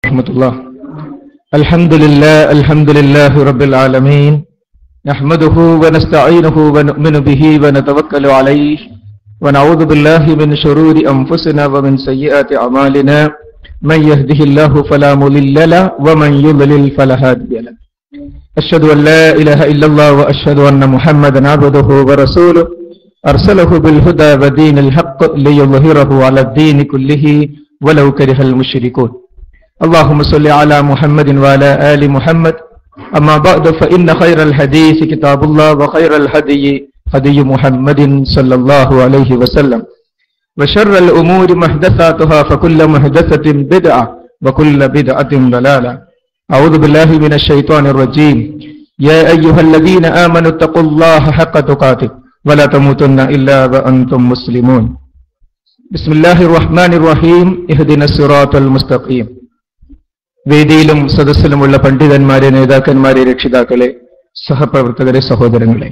rahmatullah. Alhamdulillah rabbil alamin. Nahmaduhu wa nasta'inuhu wa nu'minu bihi wa natawakkalu alayhi wa na'udhu billahi min shururi anfusina wa min sayyiati a'malina. Man yahdihillahu fala mudilla lahu wa man yudlil fala hadiya lahu. Ashhadu an la ilaha illallah wa ashhadu anna Muhammadan 'abduhu wa rasuluhu arsalahu bil huda wa dinil haqq liyudhhirahu 'ala ad-din kullihi walau karihal musyrikun. Allahumma salli ala Muhammadin wa ala ali Muhammad. Amma ba'du fa inna khairal hadits kitabullah wa khairal hadyi hadyu Muhammadin sallallahu alaihi wasallam. Wa sharral umuri muhdatsatuha fa kullu muhdatsatin bid'ah wa kullu bid'atin dalalah. A'udzu billahi minasy syaithanir rajim. Ya ayyuhalladzina amanu taqullaha haqqa tuqatih wa la tamutunna illa wa antum muslimun. Bismillahirrahmanirrahim. Ihdinas siratal mustaqim. വേദിയിലും സദസ്സിലുമുള്ള പണ്ഡിതന്മാരെ, നേതാക്കന്മാരെ, രക്ഷിതാക്കളെ, സഹപ്രവർത്തകരെ, സഹോദരങ്ങളെ,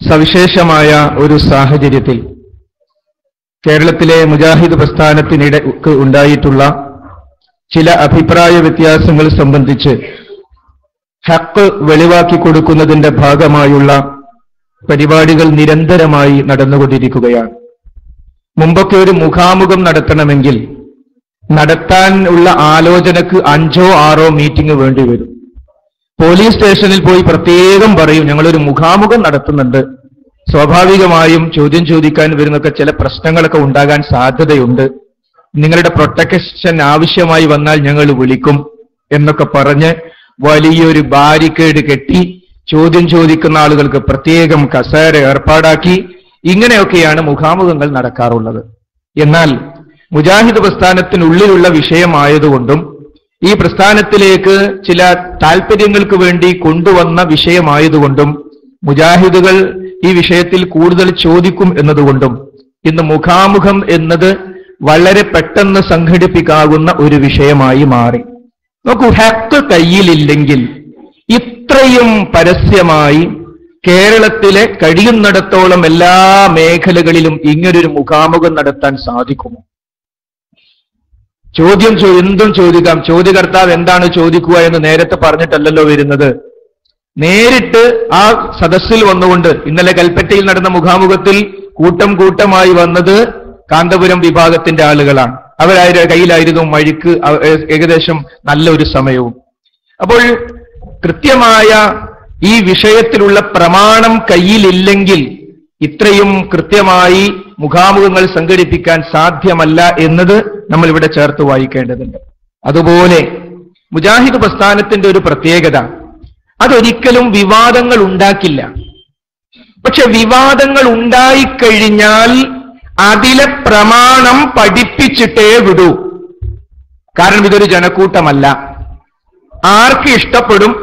സവിശേഷമായ ഒരു സാഹചര്യത്തിൽ കേരളത്തിലെ മുജാഹിദ് പ്രസ്ഥാനത്തിനിടയ്ക്ക് ഉണ്ടായിട്ടുള്ള ചില അഭിപ്രായ വ്യത്യാസങ്ങൾ സംബന്ധിച്ച് ഹക്ക് വെളിവാക്കി കൊടുക്കുന്നതിന്റെ ഭാഗമായുള്ള പരിപാടികൾ നിരന്തരമായി നടന്നുകൊണ്ടിരിക്കുകയാണ്. മുമ്പൊക്കെ ഒരു മുഖാമുഖം നടത്തണമെങ്കിൽ നടത്താൻ ഉള്ള ആലോചനക്ക് 5 or 6 മീറ്റിംഗ് വേണ്ടി വരും. പോലീസ് സ്റ്റേഷനിൽ പോയി പ്രത്യേകം പറയും ഞങ്ങളൊരു മുഖാമുഖം നടത്തുന്നുണ്ട്, സ്വാഭാവികമായും ചോദ്യം ചോദിക്കാൻ വരുന്നൊക്കെ ചില പ്രശ്നങ്ങളൊക്കെ ഉണ്ടാകാൻ സാധ്യതയുണ്ട്, നിങ്ങളുടെ പ്രൊട്ടക്ഷൻ ആവശ്യമായി വന്നാൽ ഞങ്ങൾ വിളിക്കും എന്നൊക്കെ പറഞ്ഞ് വലിയൊരു ബാരിക്കേഡ് കെട്ടി ചോദ്യം ചോദിക്കുന്ന ആളുകൾക്ക് പ്രത്യേകം കസേര ഏർപ്പാടാക്കി ഇങ്ങനെയൊക്കെയാണ് മുഖാമുഖങ്ങൾ നടക്കാറുള്ളത്. എന്നാൽ മുജാഹിദ് പ്രസ്ഥാനത്തിനുള്ളിലുള്ള വിഷയമായതുകൊണ്ടും ഈ പ്രസ്ഥാനത്തിലേക്ക് ചില താല്പര്യങ്ങൾക്ക് വേണ്ടി കൊണ്ടുവന്ന വിഷയമായതുകൊണ്ടും മുജാഹിദുകൾ ഈ വിഷയത്തിൽ കൂടുതൽ ചോദിക്കും എന്നതുകൊണ്ടും ഇന്ന് മുഖാമുഖം എന്നത് വളരെ പെട്ടെന്ന് സംഘടിപ്പിക്കാവുന്ന ഒരു വിഷയമായി മാറി. നോക്കൂ, ഹക്ക് കയ്യിലില്ലെങ്കിൽ ഇത്രയും പരസ്യമായി കേരളത്തിലെ കഴിയുന്നിടത്തോളം എല്ലാ മേഖലകളിലും ഇങ്ങനൊരു മുഖാമുഖം നടത്താൻ സാധിക്കുമോ? എന്തും ചോദിക്കാം. ചോദ്യകർത്താവ് എന്താണ് ചോദിക്കുക എന്ന് നേരത്തെ പറഞ്ഞിട്ടല്ലല്ലോ വരുന്നത്. നേരിട്ട് ആ സദസ്സിൽ വന്നുകൊണ്ട് ഇന്നലെ കൽപ്പറ്റയിൽ നടന്ന മുഖാമുഖത്തിൽ കൂട്ടമായി വന്നത് കാന്തപുരം വിഭാഗത്തിന്റെ ആളുകളാണ്. അവരുടെ കയ്യിലായിരുന്നു മഴിക്ക് ഏകദേശം നല്ലൊരു സമയവും. അപ്പോൾ കൃത്യമായ ഈ വിഷയത്തിലുള്ള പ്രമാണം കയ്യിലില്ലെങ്കിൽ ഇത്രയും കൃത്യമായി മുഖാമുഖങ്ങൾ സംഘടിപ്പിക്കാൻ സാധ്യമല്ല എന്നത് നമ്മൾ ഇവിടെ ചേർത്ത് വായിക്കേണ്ടതുണ്ട്. അതുപോലെ മുജാഹിദ് പ്രസ്ഥാനത്തിന്റെ ഒരു പ്രത്യേകത, അതൊരിക്കലും വിവാദങ്ങൾ ഉണ്ടാക്കില്ല. പക്ഷെ വിവാദങ്ങൾ ഉണ്ടായിക്കഴിഞ്ഞാൽ അതിലെ പ്രമാണം പഠിപ്പിച്ചിട്ടേ വിടൂ. കാരണം ഇതൊരു ജനക്കൂട്ടമല്ല. ആർക്ക് ഇഷ്ടപ്പെടും?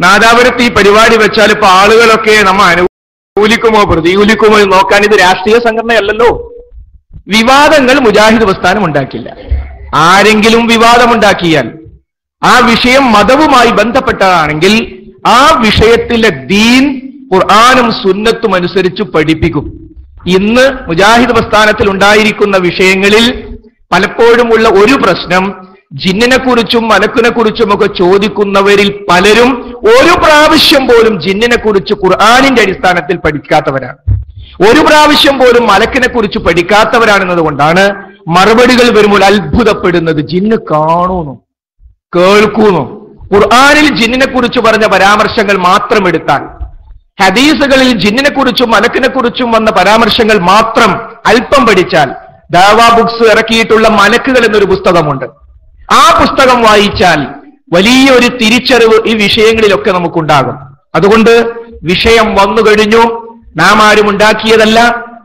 നാദാപുരത്ത് ഈ പരിപാടി വെച്ചാൽ ഇപ്പൊ ആളുകളൊക്കെ നമ്മ അനുകൂലിക്കുമോ പ്രതികൂലിക്കുമോ എന്ന് നോക്കാൻ ഇത് രാഷ്ട്രീയ സംഘടനയല്ലല്ലോ. വിവാദങ്ങൾ മുജാഹിദ് പ്രസ്ഥാനം ഉണ്ടാക്കില്ല. ആരെങ്കിലും വിവാദമുണ്ടാക്കിയാൽ ആ വിഷയം മതവുമായി ബന്ധപ്പെട്ടതാണെങ്കിൽ ആ വിഷയത്തിലെ ദീൻ ഖുർആനും സുന്നത്തും അനുസരിച്ച് പഠിപ്പിക്കും. ഇന്ന് മുജാഹിദ് പ്രസ്ഥാനത്തിൽ ഉണ്ടായിരിക്കുന്ന വിഷയങ്ങളിൽ പലപ്പോഴുമുള്ള ഒരു പ്രശ്നം, ജിന്നിനെ കുറിച്ചും മലക്കിനെ കുറിച്ചുമൊക്കെ ചോദിക്കുന്നവരിൽ പലരും ഒരു പ്രാവശ്യം പോലും ജിന്നിനെ കുറിച്ച് ഖുർആനിന്റെ അടിസ്ഥാനത്തിൽ പഠിക്കാത്തവരാണ്. ഒരു പ്രാവശ്യം പോലും മലക്കിനെ കുറിച്ച് പഠിക്കാത്തവരാണെന്നത് കൊണ്ടാണ് മറുപടികൾ വരുമ്പോൾ അത്ഭുതപ്പെടുന്നത്. ജിന്ന് കാണുന്നു, കേൾക്കുന്നു. ഖുർആനിൽ ജിന്നിനെ കുറിച്ച് പറഞ്ഞ പരാമർശങ്ങൾ മാത്രം എടുത്താൽ, ഹദീസുകളിൽ ജിന്നിനെ കുറിച്ചും മലക്കിനെ കുറിച്ചും വന്ന പരാമർശങ്ങൾ മാത്രം അല്പം പഠിച്ചാൽ, ദാവാ ബുക്സ് ഇറക്കിയിട്ടുള്ള മലക്കുകൾ എന്നൊരു പുസ്തകമുണ്ട്. ആ പുസ്തകം വായിച്ചാൽ വലിയൊരു തിരിച്ചറിവ് ഈ വിഷയങ്ങളിലൊക്കെ നമുക്കുണ്ടാകും. അതുകൊണ്ട് വിഷയം വന്നു കഴിഞ്ഞു, നാം ആരും ഉണ്ടാക്കിയതല്ല.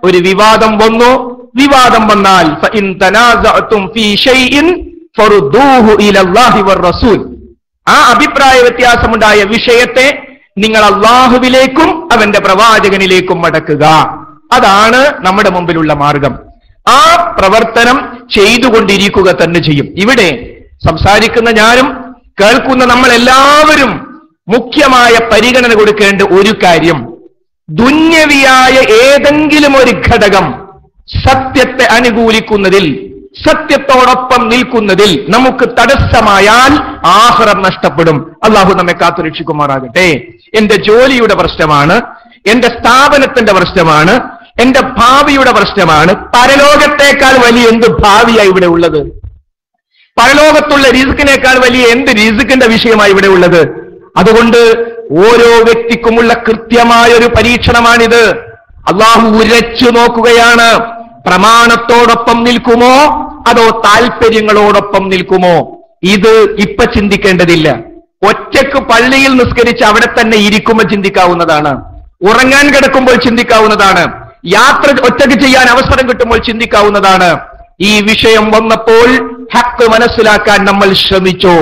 ഒരു വിവാദം വന്നു, വിവാദം വന്നാൽ ഫഇൻ തനാസഅതും ഫീ ഷൈഇൻ ഫറുദ്ദൂഹു ഇലല്ലാഹി വറസൂൽ, ആ അഭിപ്രായ വ്യത്യാസമുണ്ടായ വിഷയത്തെ നിങ്ങൾ അല്ലാഹുവിലേക്കും അവന്റെ പ്രവാചകനിലേക്കും മടക്കുക. അതാണ് നമ്മുടെ മുമ്പിലുള്ള മാർഗം. ആ പ്രവർത്തനം ചെയ്തുകൊണ്ടിരിക്കുക തന്നെ ചെയ്യും. ഇവിടെ സംസാരിക്കുന്ന ഞാനും കേൾക്കുന്ന നമ്മൾ എല്ലാവരും മുഖ്യമായ പരിഗണന കൊടുക്കേണ്ട ഒരു കാര്യം, ദുന്യവിയായ ഏതെങ്കിലും ഒരു ഘടകം സത്യത്തെ അനുകൂലിക്കുന്നതിൽ സത്യത്തോടൊപ്പം നിൽക്കുന്നതിൽ നമുക്ക് തടസ്സമായാൽ ആഖിറം നഷ്ടപ്പെടും. അള്ളാഹു നമ്മെ കാത്തുരക്ഷിക്കുമാറാകട്ടെ. എന്റെ ജോലിയുടെ പ്രശ്നമാണ്, എന്റെ സ്ഥാപനത്തിന്റെ പ്രശ്നമാണ്, എന്റെ ഭാവിയുടെ പ്രശ്നമാണ്. പരലോകത്തേക്കാൾ വലിയ എന്ത് ഭാവിയാണ് ഇവിടെ ഉള്ളത്? പരലോകത്തുള്ള റിസ്കിനേക്കാൾ വലിയ എന്ത് റിസ്കിന്റെ വിഷയമാണ് ഇവിടെ ഉള്ളത്? അതുകൊണ്ട് ഓരോ വ്യക്തിക്കുമുള്ള കൃത്യമായൊരു പരീക്ഷണമാണിത്. അള്ളാഹു ഉരച്ചു നോക്കുകയാണ്. പ്രമാണത്തോടൊപ്പം നിൽക്കുമോ അതോ താല്പര്യങ്ങളോടൊപ്പം നിൽക്കുമോ? ഇത് ഇപ്പൊ ചിന്തിക്കേണ്ടതില്ല. ഒറ്റക്ക് പള്ളിയിൽ നിസ്കരിച്ച് അവിടെ തന്നെ ഇരിക്കുമ്പോൾ ചിന്തിക്കാവുന്നതാണ്, ഉറങ്ങാൻ കിടക്കുമ്പോൾ ചിന്തിക്കാവുന്നതാണ്, യാത്ര ഒറ്റക്ക് ചെയ്യാൻ അവസരം കിട്ടുമ്പോൾ ചിന്തിക്കാവുന്നതാണ്. ഈ വിഷയം വന്നപ്പോൾ ഹക്ക് മനസ്സിലാക്കാൻ നമ്മൾ ശ്രമിച്ചു.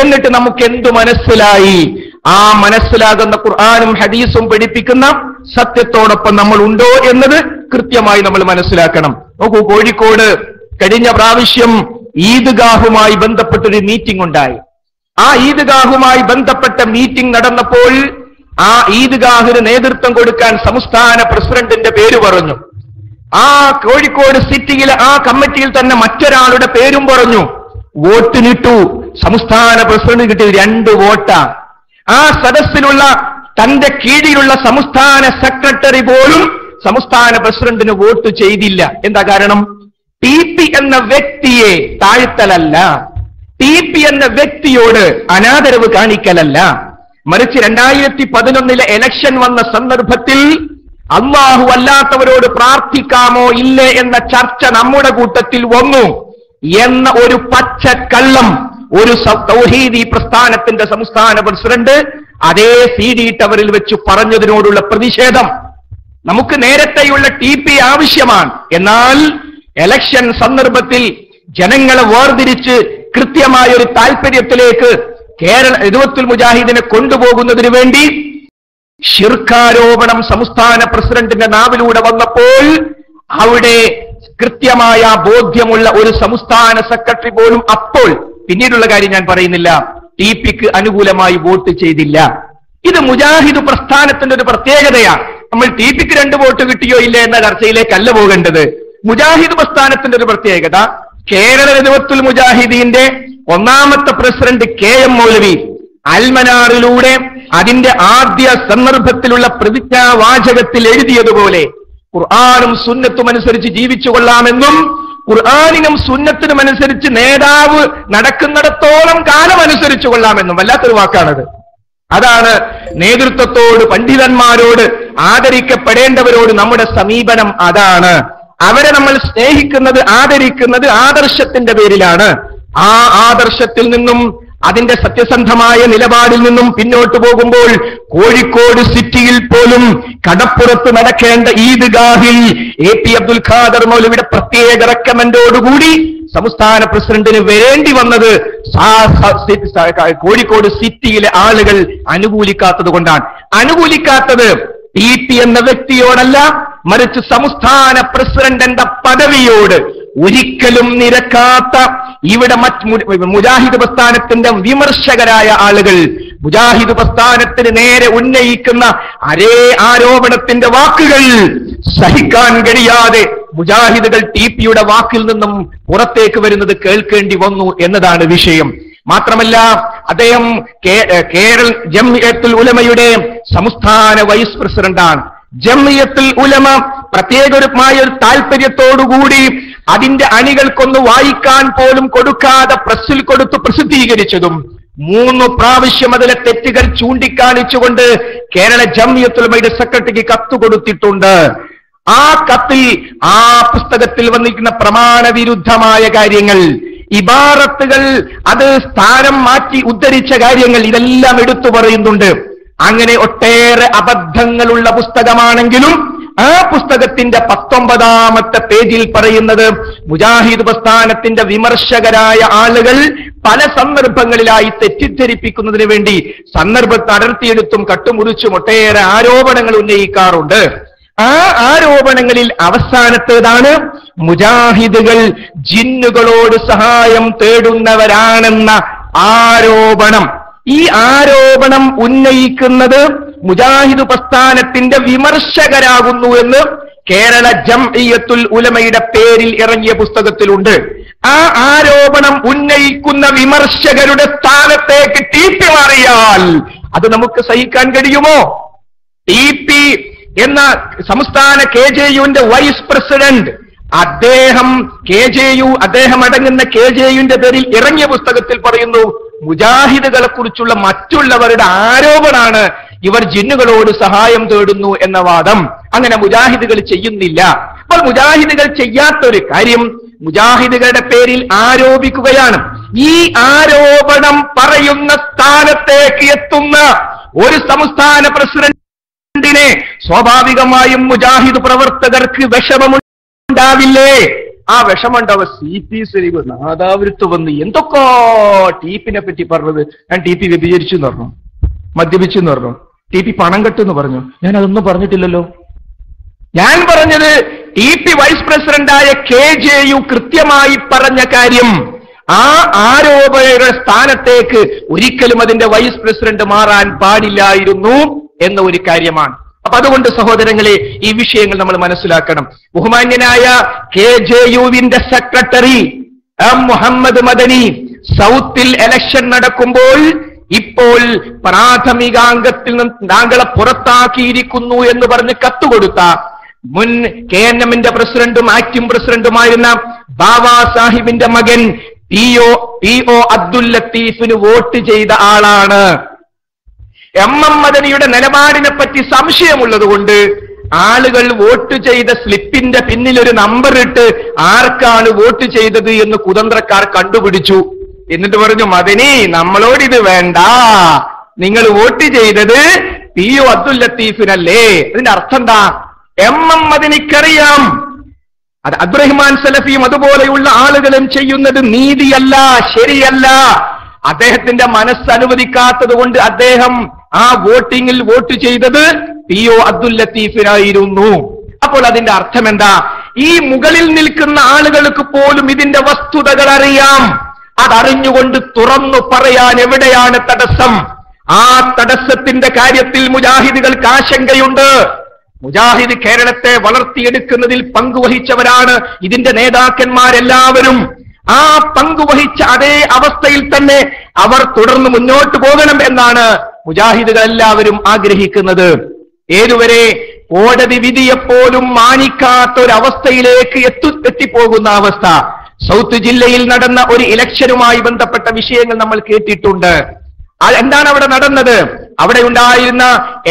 എന്നിട്ട് നമുക്ക് എന്തു മനസ്സിലായി? ആ മനസ്സിലാകുന്ന ഖുർആനും ഹദീസും പഠിപ്പിക്കുന്ന സത്യത്തോടൊപ്പം നമ്മൾ ഉണ്ടോ എന്നത് കൃത്യമായി നമ്മൾ മനസ്സിലാക്കണം. നോക്കൂ, കോഴിക്കോട് കഴിഞ്ഞ പ്രാവശ്യം ഈദ്ഗാഹുമായി ബന്ധപ്പെട്ടൊരു മീറ്റിംഗ് ഉണ്ടായി. ആ ഈദ്ഗാഹുമായി ബന്ധപ്പെട്ട മീറ്റിംഗ് നടന്നപ്പോൾ ആ ഈദ്ഗാഹിന് നേതൃത്വം കൊടുക്കാൻ സംസ്ഥാന പ്രസിഡന്റിന്റെ പേര് പറഞ്ഞു. ആ കോഴിക്കോട് സിറ്റിയിലെ ആ കമ്മിറ്റിയിൽ തന്നെ മറ്റൊരാളുടെ പേരും പറഞ്ഞു. വോട്ടിനിട്ടു. സംസ്ഥാന പ്രസിഡന്റ് കിട്ടിയത് 2 വോട്ടാ. ആ സദസ്സിലുള്ള തന്റെ കീഴിലുള്ള സംസ്ഥാന സെക്രട്ടറി പോലും സംസ്ഥാന പ്രസിഡന്റിന് വോട്ട് ചെയ്തില്ല. എന്താ കാരണം? TP എന്ന വ്യക്തിയെ താഴ്ത്തലല്ല, TP എന്ന വ്യക്തിയോട് അനാദരവ് കാണിക്കലല്ല, മറിച്ച് 2011 ഇലക്ഷൻ വന്ന സന്ദർഭത്തിൽ അല്ലാഹു അല്ലാത്തവരോട് പ്രാർത്ഥിക്കാമോ ഇല്ലേ എന്ന ചർച്ച നമ്മുടെ കൂട്ടത്തിൽ വന്നു എന്ന ഒരു പച്ചക്കള്ളം ഒരു തൗഹീദി പ്രസ്ഥാനത്തിന്റെ സംസ്ഥാന പ്രസിഡന്റ് അതേ CD ടവറിൽ വെച്ച് പറഞ്ഞതിനോടുള്ള പ്രതിഷേധം. നമുക്ക് നേരത്തെയുള്ള TP ആവശ്യമാണ്, എന്നാൽ ഇലക്ഷൻ സന്ദർഭത്തിൽ ജനങ്ങളെ വേർതിരിച്ച് കൃത്യമായ ഒരു താല്പര്യത്തിലേക്ക് ഇദ്വത്തുൽ മുജാഹിദിനെ കൊണ്ടുപോകുന്നതിന് വേണ്ടി ശിർക്കാരോപണം സംസ്ഥാന പ്രസിഡന്റിന്റെ നാവിലൂടെ വന്നപ്പോൾ അവിടെ കൃത്യമായ ബോധ്യമുള്ള ഒരു സംസ്ഥാന സെക്രട്ടറി പോലും അപ്പോൾ, പിന്നീടുള്ള കാര്യം ഞാൻ പറയുന്നില്ല, TPക്ക് അനുകൂലമായി വോട്ട് ചെയ്തില്ല. ഇത് മുജാഹിദ് പ്രസ്ഥാനത്തിന്റെ ഒരു പ്രത്യേകതയാണ്. നമ്മൾ TPക്ക് 2 വോട്ട് കിട്ടിയോ ഇല്ല എന്ന ചർച്ചയിലേക്കല്ല പോകേണ്ടത്. മുജാഹിദ് പ്രസ്ഥാനത്തിന്റെ ഒരു പ്രത്യേകത, കേരള ഇദ്വത്തുൽ മുജാഹിദീന്റെ 1ാമത്തെ പ്രസിഡന്റ് KM മൗലവി അൽമനാറിലൂടെ അതിന്റെ ആദ്യ സന്ദർഭത്തിലുള്ള പ്രതിജ്ഞാവാചകത്തിൽ എഴുതിയതുപോലെ ഖുർആനും സുന്നത്തും അനുസരിച്ച് ജീവിച്ചു കൊള്ളാമെന്നും ഖുർആനിനും സുന്നത്തിനും അനുസരിച്ച് നേതാവ് നടക്കുന്നിടത്തോളം കാലം അനുസരിച്ചു കൊള്ളാമെന്നും വല്ലാത്തൊരു വാക്കാണത്. അതാണ് നേതൃത്വത്തോട്, പണ്ഡിതന്മാരോട്, ആദരിക്കപ്പെടേണ്ടവരോട് നമ്മുടെ സമീപനം അതാണ്. അവരെ നമ്മൾ സ്നേഹിക്കുന്നത്, ആദരിക്കുന്നത് ആദർശത്തിന്റെ പേരിലാണ്. ആ ആദർശത്തിൽ നിന്നും അതിന്റെ സത്യസന്ധമായ നിലപാടിൽ നിന്നും പിന്നോട്ട് പോകുമ്പോൾ കോഴിക്കോട് സിറ്റിയിൽ പോലും കടപ്പുറത്ത് നടക്കേണ്ട ഈദ്ഗാഹിൽ AP അബ്ദുൽ ഖാദർ മൗലവിയുടെ പ്രത്യേക റെക്കമെൻഡോടുകൂടി സംസ്ഥാന പ്രസിഡന്റിന് വരേണ്ടി വന്നത് കോഴിക്കോട് സിറ്റിയിലെ ആളുകൾ അനുകൂലിക്കാത്തത് കൊണ്ടാണ്. അനുകൂലിക്കാത്തത് TP എന്ന വ്യക്തിയോടല്ല, മറിച്ച് സംസ്ഥാന പ്രസിഡന്റ് എന്ന പദവിയോട് ഒരിക്കലും നിരക്കാത്ത ഇവിടെ മുജാഹിദ് പ്രസ്ഥാനത്തിന്റെ വിമർശകരായ ആളുകൾ മുജാഹിദ് പ്രസ്ഥാനത്തിന് നേരെ ഉന്നയിക്കുന്ന അതേ ആരോപണത്തിന്റെ വാക്കുകൾ സഹിക്കാൻ കഴിയാതെ മുജാഹിദുകൾ TPയുടെ വാക്കിൽ നിന്നും പുറത്തേക്ക് വരുന്നത് കേൾക്കേണ്ടി വന്നു എന്നതാണ് വിഷയം. മാത്രമല്ല, അദ്ദേഹം കേരള ജംഇയ്യത്തുൽ ഉലമയുടെ സംസ്ഥാന വൈസ് പ്രസിഡന്റാണ്. ജംഇയ്യത്തുൽ ഉലമ പ്രത്യേകമായ ഒരു താല്പര്യത്തോടുകൂടി അതിന്റെ അണികൾക്കൊന്ന് വായിക്കാൻ പോലും കൊടുക്കാതെ പ്രസ്സിൽ കൊടുത്ത് പ്രസിദ്ധീകരിച്ചതും 3 പ്രാവശ്യം അതിലെ തെറ്റുകൾ ചൂണ്ടിക്കാണിച്ചുകൊണ്ട് കേരള ജംഇയ്യത്തുൽ ഉലമയുടെ സെക്രട്ടറിക്ക് കത്ത് കൊടുത്തിട്ടുണ്ട്. ആ കത്തിൽ ആ പുസ്തകത്തിൽ വന്നിരിക്കുന്ന പ്രമാണവിരുദ്ധമായ കാര്യങ്ങൾ, ഇബാറത്തുകൾ, അത് സ്ഥാനം മാറ്റി ഉദ്ധരിച്ച കാര്യങ്ങൾ, ഇതെല്ലാം എടുത്തു പറയുന്നുണ്ട്. അങ്ങനെ ഒട്ടേറെ അബദ്ധങ്ങളുള്ള പുസ്തകമാണെങ്കിലും ആ പുസ്തകത്തിന്റെ 19ാമത്തെ പേജിൽ പറയുന്നത് മുജാഹിദ് പ്രസ്ഥാനത്തിന്റെ വിമർശകരായ ആളുകൾ പല സന്ദർഭങ്ങളിലായി തെറ്റിദ്ധരിപ്പിക്കുന്നതിന് വേണ്ടി സന്ദർഭത്തെ അടർത്തിയെടുത്തും കട്ടുമുറിച്ചും ഒട്ടേറെ ആരോപണങ്ങൾ ഉന്നയിക്കാറുണ്ട്. ആ ആരോപണങ്ങളിൽ അവസാനത്തേതാണ് മുജാഹിദുകൾ ജിന്നുകളോട് സഹായം തേടുന്നവരാണെന്ന ആരോപണം. ഈ ആരോപണം ഉന്നയിക്കുന്നത് മുജാഹിദ് പ്രസ്ഥാനത്തിന്റെ വിമർശകരാകുന്നു എന്ന് കേരള ജംഇയ്യത്തുൽ ഉലമയുടെ പേരിൽ ഇറങ്ങിയ പുസ്തകത്തിലുണ്ട്. ആ ആരോപണം ഉന്നയിക്കുന്ന വിമർശകരുടെ സ്ഥാനത്തേക്ക് TP മാറിയാൽ അത് നമുക്ക് സഹിക്കാൻ കഴിയുമോ? TP എന്ന സംസ്ഥാന KJUവിന്റെ വൈസ് പ്രസിഡന്റ് അദ്ദേഹം അടങ്ങുന്ന KJUവിന്റെ പേരിൽ ഇറങ്ങിയ പുസ്തകത്തിൽ പറയുന്നു, മുജാഹിദുകളെ കുറിച്ചുള്ള മറ്റുള്ളവരുടെ ആരോപണമാണ് ഇവർ ജിന്നുകളോട് സഹായം തേടുന്നു എന്ന വാദം. അങ്ങനെ മുജാഹിദുകൾ ചെയ്യുന്നില്ല. അപ്പോൾ മുജാഹിദുകൾ ചെയ്യാത്തൊരു കാര്യം മുജാഹിദുകളുടെ പേരിൽ ആരോപിക്കുകയാണ്. ഈ ആരോപണം പറയുന്ന സ്ഥാനത്തേക്ക് എത്തുന്ന ഒരു സംസ്ഥാന പ്രസിഡന്റിനെ സ്വാഭാവികമായും മുജാഹിദ് പ്രവർത്തകർക്ക് വിഷമമുണ്ടാവില്ലേ? ആ വിഷമുണ്ടാവുക CP സലീം നാദാപുരത്ത് വന്ന് എന്തൊക്കെ TPനെ പറ്റി പറഞ്ഞത്. ഞാൻ TP വ്യഭിചരിച്ചു എന്ന് പറഞ്ഞു, മദ്യപിച്ചു എന്ന് പറഞ്ഞു, TP പണം കെട്ടെന്ന് പറഞ്ഞു. ഞാൻ അതൊന്നും പറഞ്ഞിട്ടില്ലല്ലോ. ഞാൻ പറഞ്ഞത് TP വൈസ് പ്രസിഡന്റായ KJU കൃത്യമായി പറഞ്ഞ കാര്യം ആ ആരോപകരുടെ സ്ഥാനത്തേക്ക് ഒരിക്കലും അതിന്റെ വൈസ് പ്രസിഡന്റ് മാറാൻ പാടില്ലായിരുന്നു എന്ന ഒരു കാര്യമാണ്. അപ്പൊ അതുകൊണ്ട് സഹോദരങ്ങളെ, ഈ വിഷയങ്ങൾ നമ്മൾ മനസ്സിലാക്കണം. ബഹുമാന്യനായ KJUവിന്റെ സെക്രട്ടറി മുഹമ്മദ് മദനി സൗത്തിൽ ഇലക്ഷൻ നടക്കുമ്പോൾ ഇപ്പോൾ പ്രാഥമികാംഗത്തിൽ നിന്ന് താങ്കളെ പുറത്താക്കിയിരിക്കുന്നു എന്ന് പറഞ്ഞ് കത്തുകൊടുത്ത മുൻ KNMന്റെ പ്രസിഡന്റും ആക്ടിംഗ് പ്രസിഡന്റുമായിരുന്ന ബാബാ സാഹിബിന്റെ മകൻ PO അബ്ദുൽ ലത്തീഫിന് വോട്ട് ചെയ്ത ആളാണ്. MM മദനിയുടെ നിലപാടിനെ പറ്റി സംശയമുള്ളത് കൊണ്ട് ആളുകൾ വോട്ട് ചെയ്ത സ്ലിപ്പിന്റെ പിന്നിൽ ഒരു നമ്പർ ഇട്ട് ആർക്കാണ് വോട്ട് ചെയ്തത് എന്ന് കുതന്ത്രക്കാർ കണ്ടുപിടിച്ചു. എന്നിട്ട് പറഞ്ഞു, മദനി നമ്മളോടിത് വേണ്ട, നിങ്ങൾ വോട്ട് ചെയ്തത് PO അബ്ദുൽ ലത്തീഫിനല്ലേ. അതിന്റെ അർത്ഥം എന്താ? MM മദനിക്കറിയാം അത് അബ്ദുറഹ്മാൻ സലഫിയും അതുപോലെയുള്ള ആളുകളും ചെയ്യുന്നത് നീതിയല്ല, ശരിയല്ല. അദ്ദേഹത്തിന്റെ മനസ്സ് അനുവദിക്കാത്തത് കൊണ്ട് അദ്ദേഹം ആ വോട്ടിങ്ങിൽ വോട്ട് ചെയ്തത് PO അബ്ദുൽ ലത്തീഫിനായിരുന്നു. അപ്പോൾ അതിന്റെ അർത്ഥം എന്താ? ഈ മുകളിൽ നിൽക്കുന്ന ആളുകൾക്ക് പോലും ഇതിന്റെ വസ്തുതകൾ അറിയാം. അതറിഞ്ഞുകൊണ്ട് തുറന്നു പറയാൻ എവിടെയാണ് തടസ്സം? ആ തടസ്സത്തിന്റെ കാര്യത്തിൽ മുജാഹിദുകൾക്ക് ആശങ്കയുണ്ട്. മുജാഹിദ് കേരളത്തെ വളർത്തിയെടുക്കുന്നതിൽ പങ്കുവഹിച്ചവരാണ് ഇതിന്റെ നേതാക്കന്മാരെല്ലാവരും. ആ പങ്കുവഹിച്ച അതേ അവസ്ഥയിൽ തന്നെ അവർ തുടർന്ന് മുന്നോട്ട് പോകണം എന്നാണ് മുജാഹിദുകൾ എല്ലാവരും ആഗ്രഹിക്കുന്നത്. ഏതുവരെ? കോടതി വിധിയെപ്പോലും മാനിക്കാത്ത ഒരവസ്ഥയിലേക്ക് എത്തിപ്പോകുന്ന അവസ്ഥ. സൗത്ത് ജില്ലയിൽ നടന്ന ഒരു ഇലക്ഷനുമായി ബന്ധപ്പെട്ട വിഷയങ്ങൾ നമ്മൾ കേട്ടിട്ടുണ്ട്. എന്താണ് അവിടെ നടന്നത്? അവിടെ ഉണ്ടായിരുന്ന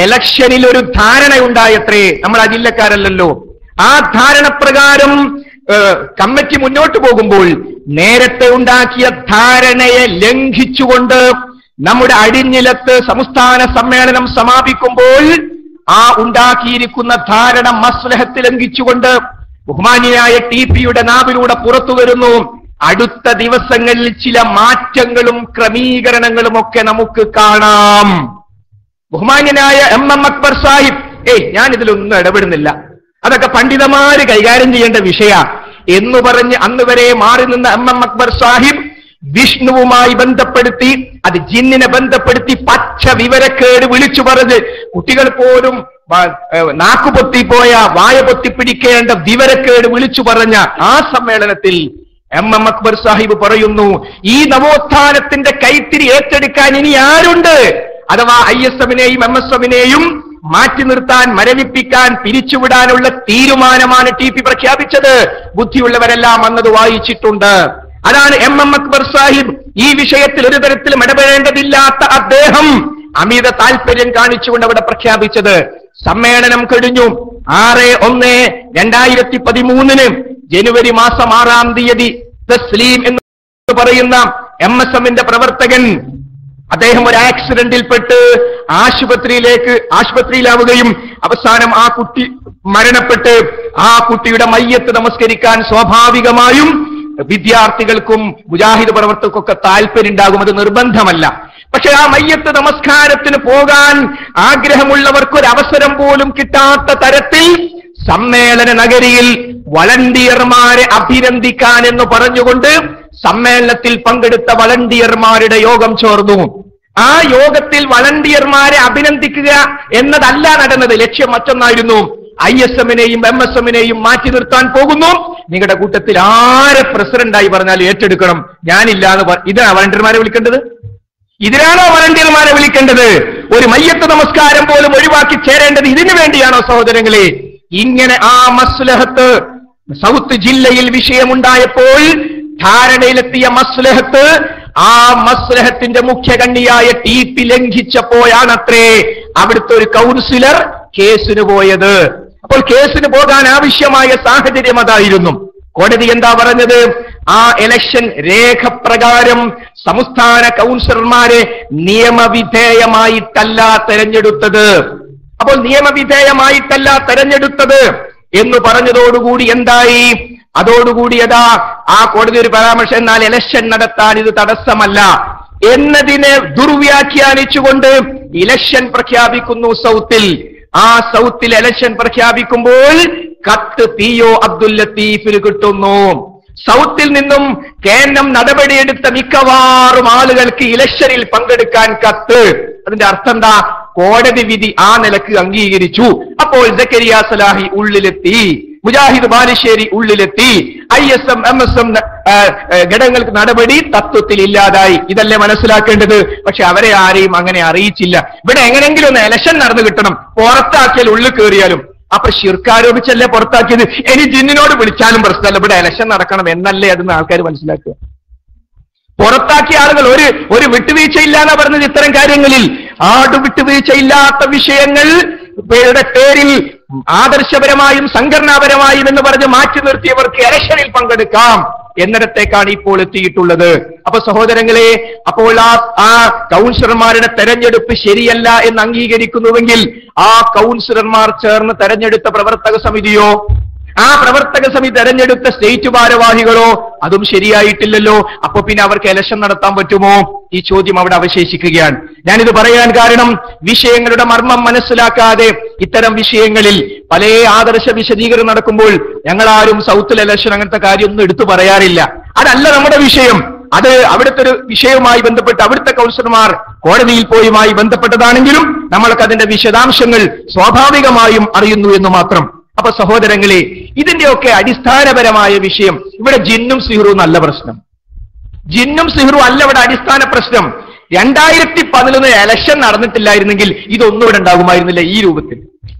ഇലക്ഷനിൽ ഒരു ധാരണയുണ്ടായത്രേ. നമ്മൾ ആ ജില്ലക്കാരല്ലല്ലോ. ആ ധാരണ പ്രകാരം കമ്മിറ്റി മുന്നോട്ട് പോകുമ്പോൾ നേരത്തെ ഉണ്ടാക്കിയ ധാരണയെ ലംഘിച്ചുകൊണ്ട് നമ്മുടെ അടിഞ്ഞിലത്ത് സംസ്ഥാന സമ്മേളനം സമാപിക്കുമ്പോൾ ആ ഉണ്ടാക്കിയിരിക്കുന്ന ധാരണ മസ്ലഹത്ത് ലംഘിച്ചുകൊണ്ട് ബഹുമാന്യനായ TPയുടെ നാവിലൂടെ പുറത്തു വരുന്നു. അടുത്ത ദിവസങ്ങളിൽ ചില മാറ്റങ്ങളും ക്രമീകരണങ്ങളും ഒക്കെ നമുക്ക് കാണാം. ബഹുമാന്യനായ MM അക്ബർ സാഹിബ്, ഞാൻ ഇതിലൊന്നും ഇടപെടുന്നില്ല, അതൊക്കെ പണ്ഡിതന്മാര് കൈകാര്യം ചെയ്യേണ്ട വിഷയ എന്ന് പറഞ്ഞ് അന്ന് വരെ മാറി നിന്ന MM അക്ബർ സാഹിബ് വിഷ്ണുവുമായി ബന്ധപ്പെടുത്തി, അത് ജിന്നിനെ ബന്ധപ്പെടുത്തി പച്ച വിവരക്കേട് വിളിച്ചു പറഞ്ഞ് കുട്ടികൾ പോലും നാക്കുപൊത്തിപ്പോയ വായ പൊത്തിപ്പിടിക്കേണ്ട വിവരക്കേട് വിളിച്ചു പറഞ്ഞ ആ സമ്മേളനത്തിൽ MM അക്ബർ സാഹിബ് പറയുന്നു, ഈ നവോത്ഥാനത്തിന്റെ കൈത്തിരി ഏറ്റെടുക്കാൻ ഇനി ആരുണ്ട്? അഥവാ ISMനെയും MSMനെയും മാറ്റി നിർത്താൻ, മരവിപ്പിക്കാൻ, പിരിച്ചുവിടാനുള്ള തീരുമാനമാണ് TP പ്രഖ്യാപിച്ചത്. ബുദ്ധിയുള്ളവരെല്ലാം അന്നത് വായിച്ചിട്ടുണ്ട്. അതാണ് MM അക്ബർ സാഹിബ് ഈ വിഷയത്തിൽ ഒരു തരത്തിലും ഇടപെടേണ്ടതില്ലാത്ത അദ്ദേഹം അമിത താല്പര്യം കാണിച്ചുകൊണ്ട് അവിടെ പ്രഖ്യാപിച്ചത്. സമ്മേളനം കഴിഞ്ഞു. 6/1/2013 ജനുവരി മാസം 6-ാം തീയതി തസ്ലീം എന്ന് പറയുന്ന MSMന്റെ പ്രവർത്തകൻ, അദ്ദേഹം ഒരു ആക്സിഡന്റിൽപ്പെട്ട് ആശുപത്രിയിലാവുകയും അവസാനം ആ കുട്ടി മരണപ്പെട്ട് ആ കുട്ടിയുടെ മയ്യത്ത് നമസ്കരിക്കാൻ സ്വാഭാവികമായും വിദ്യാർത്ഥികൾക്കും മുജാഹിദ് പ്രവർത്തകർക്കൊക്കെ താല്പര്യം ഉണ്ടാകും. അത് നിർബന്ധമല്ല. പക്ഷെ ആ മയ്യത്ത് നമസ്കാരത്തിന് പോകാൻ ആഗ്രഹമുള്ളവർക്ക് ഒരു അവസരം പോലും കിട്ടാത്ത തരത്തിൽ സമ്മേളന നഗരിയിൽ വളണ്ടിയർമാരെ അഭിനന്ദിക്കാൻ എന്ന് പറഞ്ഞുകൊണ്ട് സമ്മേളനത്തിൽ പങ്കെടുത്ത വളണ്ടിയർമാരുടെ യോഗം ചേർന്നു. ആ യോഗത്തിൽ വളണ്ടിയർമാരെ അഭിനന്ദിക്കുക എന്നതല്ല നടന്നത്. ലക്ഷ്യം മറ്റൊന്നായിരുന്നു. ISM-നെയും MSM-നെയും മാറ്റി നിർത്താൻ പോകുന്നു. നിങ്ങളുടെ കൂട്ടത്തിൽ ആരെ പ്രസിഡന്റായി പറഞ്ഞാൽ ഏറ്റെടുക്കണം, ഞാനില്ല എന്ന് ഇതാണ് വളണ്ടിയർമാരെ വിളിക്കേണ്ടത്? ഇതിനാണോ വളണ്ടിയർമാരെ വിളിക്കേണ്ടത്? ഒരു മയ്യത്ത് നമസ്കാരം പോലും ഒഴിവാക്കി ചേരേണ്ടത് ഇതിനു വേണ്ടിയാണോ സഹോദരങ്ങളെ? ഇങ്ങനെ ആ മസ്ലഹത്ത് സൗത്ത് ജില്ലയിൽ വിഷയമുണ്ടായപ്പോൾ ധാരണയിലെത്തിയ മസ്ലഹത്ത്, ആ മസ്ലഹത്തിന്റെ മുഖ്യകണ്ണിയായ TP ലംഘിച്ചപ്പോഴാണത്രേ അവിടുത്തെ ഒരു കൗൺസിലർ കേസിന് പോയത്. അപ്പോൾ കേസിന് പോകാൻ ആവശ്യമായ സാഹചര്യം അതായിരുന്നു. കോടതി എന്താ പറഞ്ഞത്? ആ ഇലക്ഷൻ രേഖപ്രകാരം സംസ്ഥാന കൗൺസിലർമാരെ നിയമവിധേയമായിട്ടല്ല തെരഞ്ഞെടുത്തത്. അപ്പോൾ നിയമവിധേയമായിട്ടല്ല തെരഞ്ഞെടുത്തത് എന്ന് പറഞ്ഞതോടുകൂടി എന്തായി? അതോടുകൂടി ആ കോടതി ഒരു പരാമർശം, എന്നാൽ ഇലക്ഷൻ നടത്താൻ ഇത് തടസ്സമല്ല എന്നതിനെ ദുർവ്യാഖ്യാനിച്ചുകൊണ്ട് ഇലക്ഷൻ പ്രഖ്യാപിക്കുന്നു സൗത്തിൽ. ആ സൗത്തിൽ ഇലക്ഷൻ പ്രഖ്യാപിക്കുമ്പോൾ കത്ത് PO അബ്ദുൽ ലത്തീഫിന് കിട്ടുന്നു. സൗത്തിൽ നിന്നും കേന്ദ്രം നടപടിയെടുത്ത മിക്കവാറും ആളുകൾക്ക് ഇലക്ഷനിൽ പങ്കെടുക്കാൻ കത്ത്. അതിന്റെ അർത്ഥം എന്താ? കോടതി വിധി ആ നിലക്ക് അംഗീകരിച്ചു. അപ്പോൾ സക്കരിയ സലാഹി ഉള്ളിലെത്തി, മുജാഹിദ് ബാലുശ്ശേരി ഉള്ളിലെത്തി, ISM MSM ഘടകങ്ങൾക്ക് നടപടി തത്വത്തിൽ ഇല്ലാതായി. ഇതല്ലേ മനസ്സിലാക്കേണ്ടത്? പക്ഷെ അവരെ ആരെയും അങ്ങനെ അറിയിച്ചില്ല. ഇവിടെ എങ്ങനെങ്കിലും ഒന്ന് ഇലക്ഷൻ നടന്നു കിട്ടണം, പുറത്താക്കിയാൽ ഉള്ളിൽ കയറിയാലും. അപ്പൊ ശിർക്കാരോപിച്ചല്ലേ പുറത്താക്കിയത്? ഇനി ജിന്നിനോട് വിളിച്ചാലും പ്രശ്നമല്ല, ഇവിടെ ഇലക്ഷൻ നടക്കണം എന്നല്ലേ അതെന്ന് ആൾക്കാർ മനസ്സിലാക്കുക. പുറത്താക്കിയ ആളുകൾ ഒരു വിട്ടുവീഴ്ചയില്ലാന്നാ പറഞ്ഞത്. ഇത്തരം കാര്യങ്ങളിൽ വിട്ടുവീഴ്ചയില്ലാത്ത വിഷയങ്ങൾ പേരിൽ ആദർശപരമായും സംഘടനാപരമായും എന്ന് പറഞ്ഞ് മാറ്റി നിർത്തിയവർക്ക് ഇലക്ഷനിൽ പങ്കെടുക്കാം എന്നിടത്തേക്കാണ് ഇപ്പോൾ എത്തിയിട്ടുള്ളത്. അപ്പൊ സഹോദരങ്ങളെ, അപ്പോൾ ആ കൗൺസിലർമാരുടെ തെരഞ്ഞെടുപ്പ് ശരിയല്ല എന്ന് അംഗീകരിക്കുന്നുവെങ്കിൽ ആ കൗൺസിലർമാർ ചേർന്ന് തെരഞ്ഞെടുത്ത പ്രവർത്തക സമിതിയോ, ആ പ്രവർത്തക സമിതി തെരഞ്ഞെടുത്ത സ്റ്റേറ്റ് ഭാരവാഹികളോ അതും ശരിയായിട്ടില്ലല്ലോ. അപ്പൊ പിന്നെ അവർക്ക് ഇലക്ഷൻ നടത്താൻ പറ്റുമോ? ഈ ചോദ്യം അവിടെ അവശേഷിക്കുകയാണ്. ഞാനിത് പറയാൻ കാരണം, വിഷയങ്ങളുടെ മർമ്മം മനസ്സിലാക്കാതെ ഇത്തരം വിഷയങ്ങളിൽ പല ആദർശ വിശദീകരണം നടക്കുമ്പോൾ ഞങ്ങളാരും സൗത്തിൽ ഇലക്ഷൻ അങ്ങനത്തെ കാര്യമൊന്നും എടുത്തു പറയാറില്ല. അതല്ല നമ്മുടെ വിഷയം. അത് അവിടുത്തെ ഒരു വിഷയവുമായി ബന്ധപ്പെട്ട് അവിടുത്തെ കൗൺസിലർമാർ കോടതിയിൽ പോയുമായി ബന്ധപ്പെട്ടതാണെങ്കിലും നമ്മൾക്ക് അതിന്റെ വിശദാംശങ്ങൾ സ്വാഭാവികമായും അറിയുന്നു എന്ന് മാത്രം. അപ്പൊ സഹോദരങ്ങളെ, ഇതിന്റെയൊക്കെ അടിസ്ഥാനപരമായ വിഷയം ഇവിടെ ജിന്നും സിഹറും നല്ല പ്രശ്നം. ജിന്നും സിഹറും അല്ല ഇവിടെ അടിസ്ഥാന പ്രശ്നം. 2011 ഇലക്ഷൻ നടന്നിട്ടില്ലായിരുന്നെങ്കിൽ ഇതൊന്നും ഇവിടെ ഉണ്ടാകുമായിരുന്നില്ല ഈ രൂപത്തിൽ.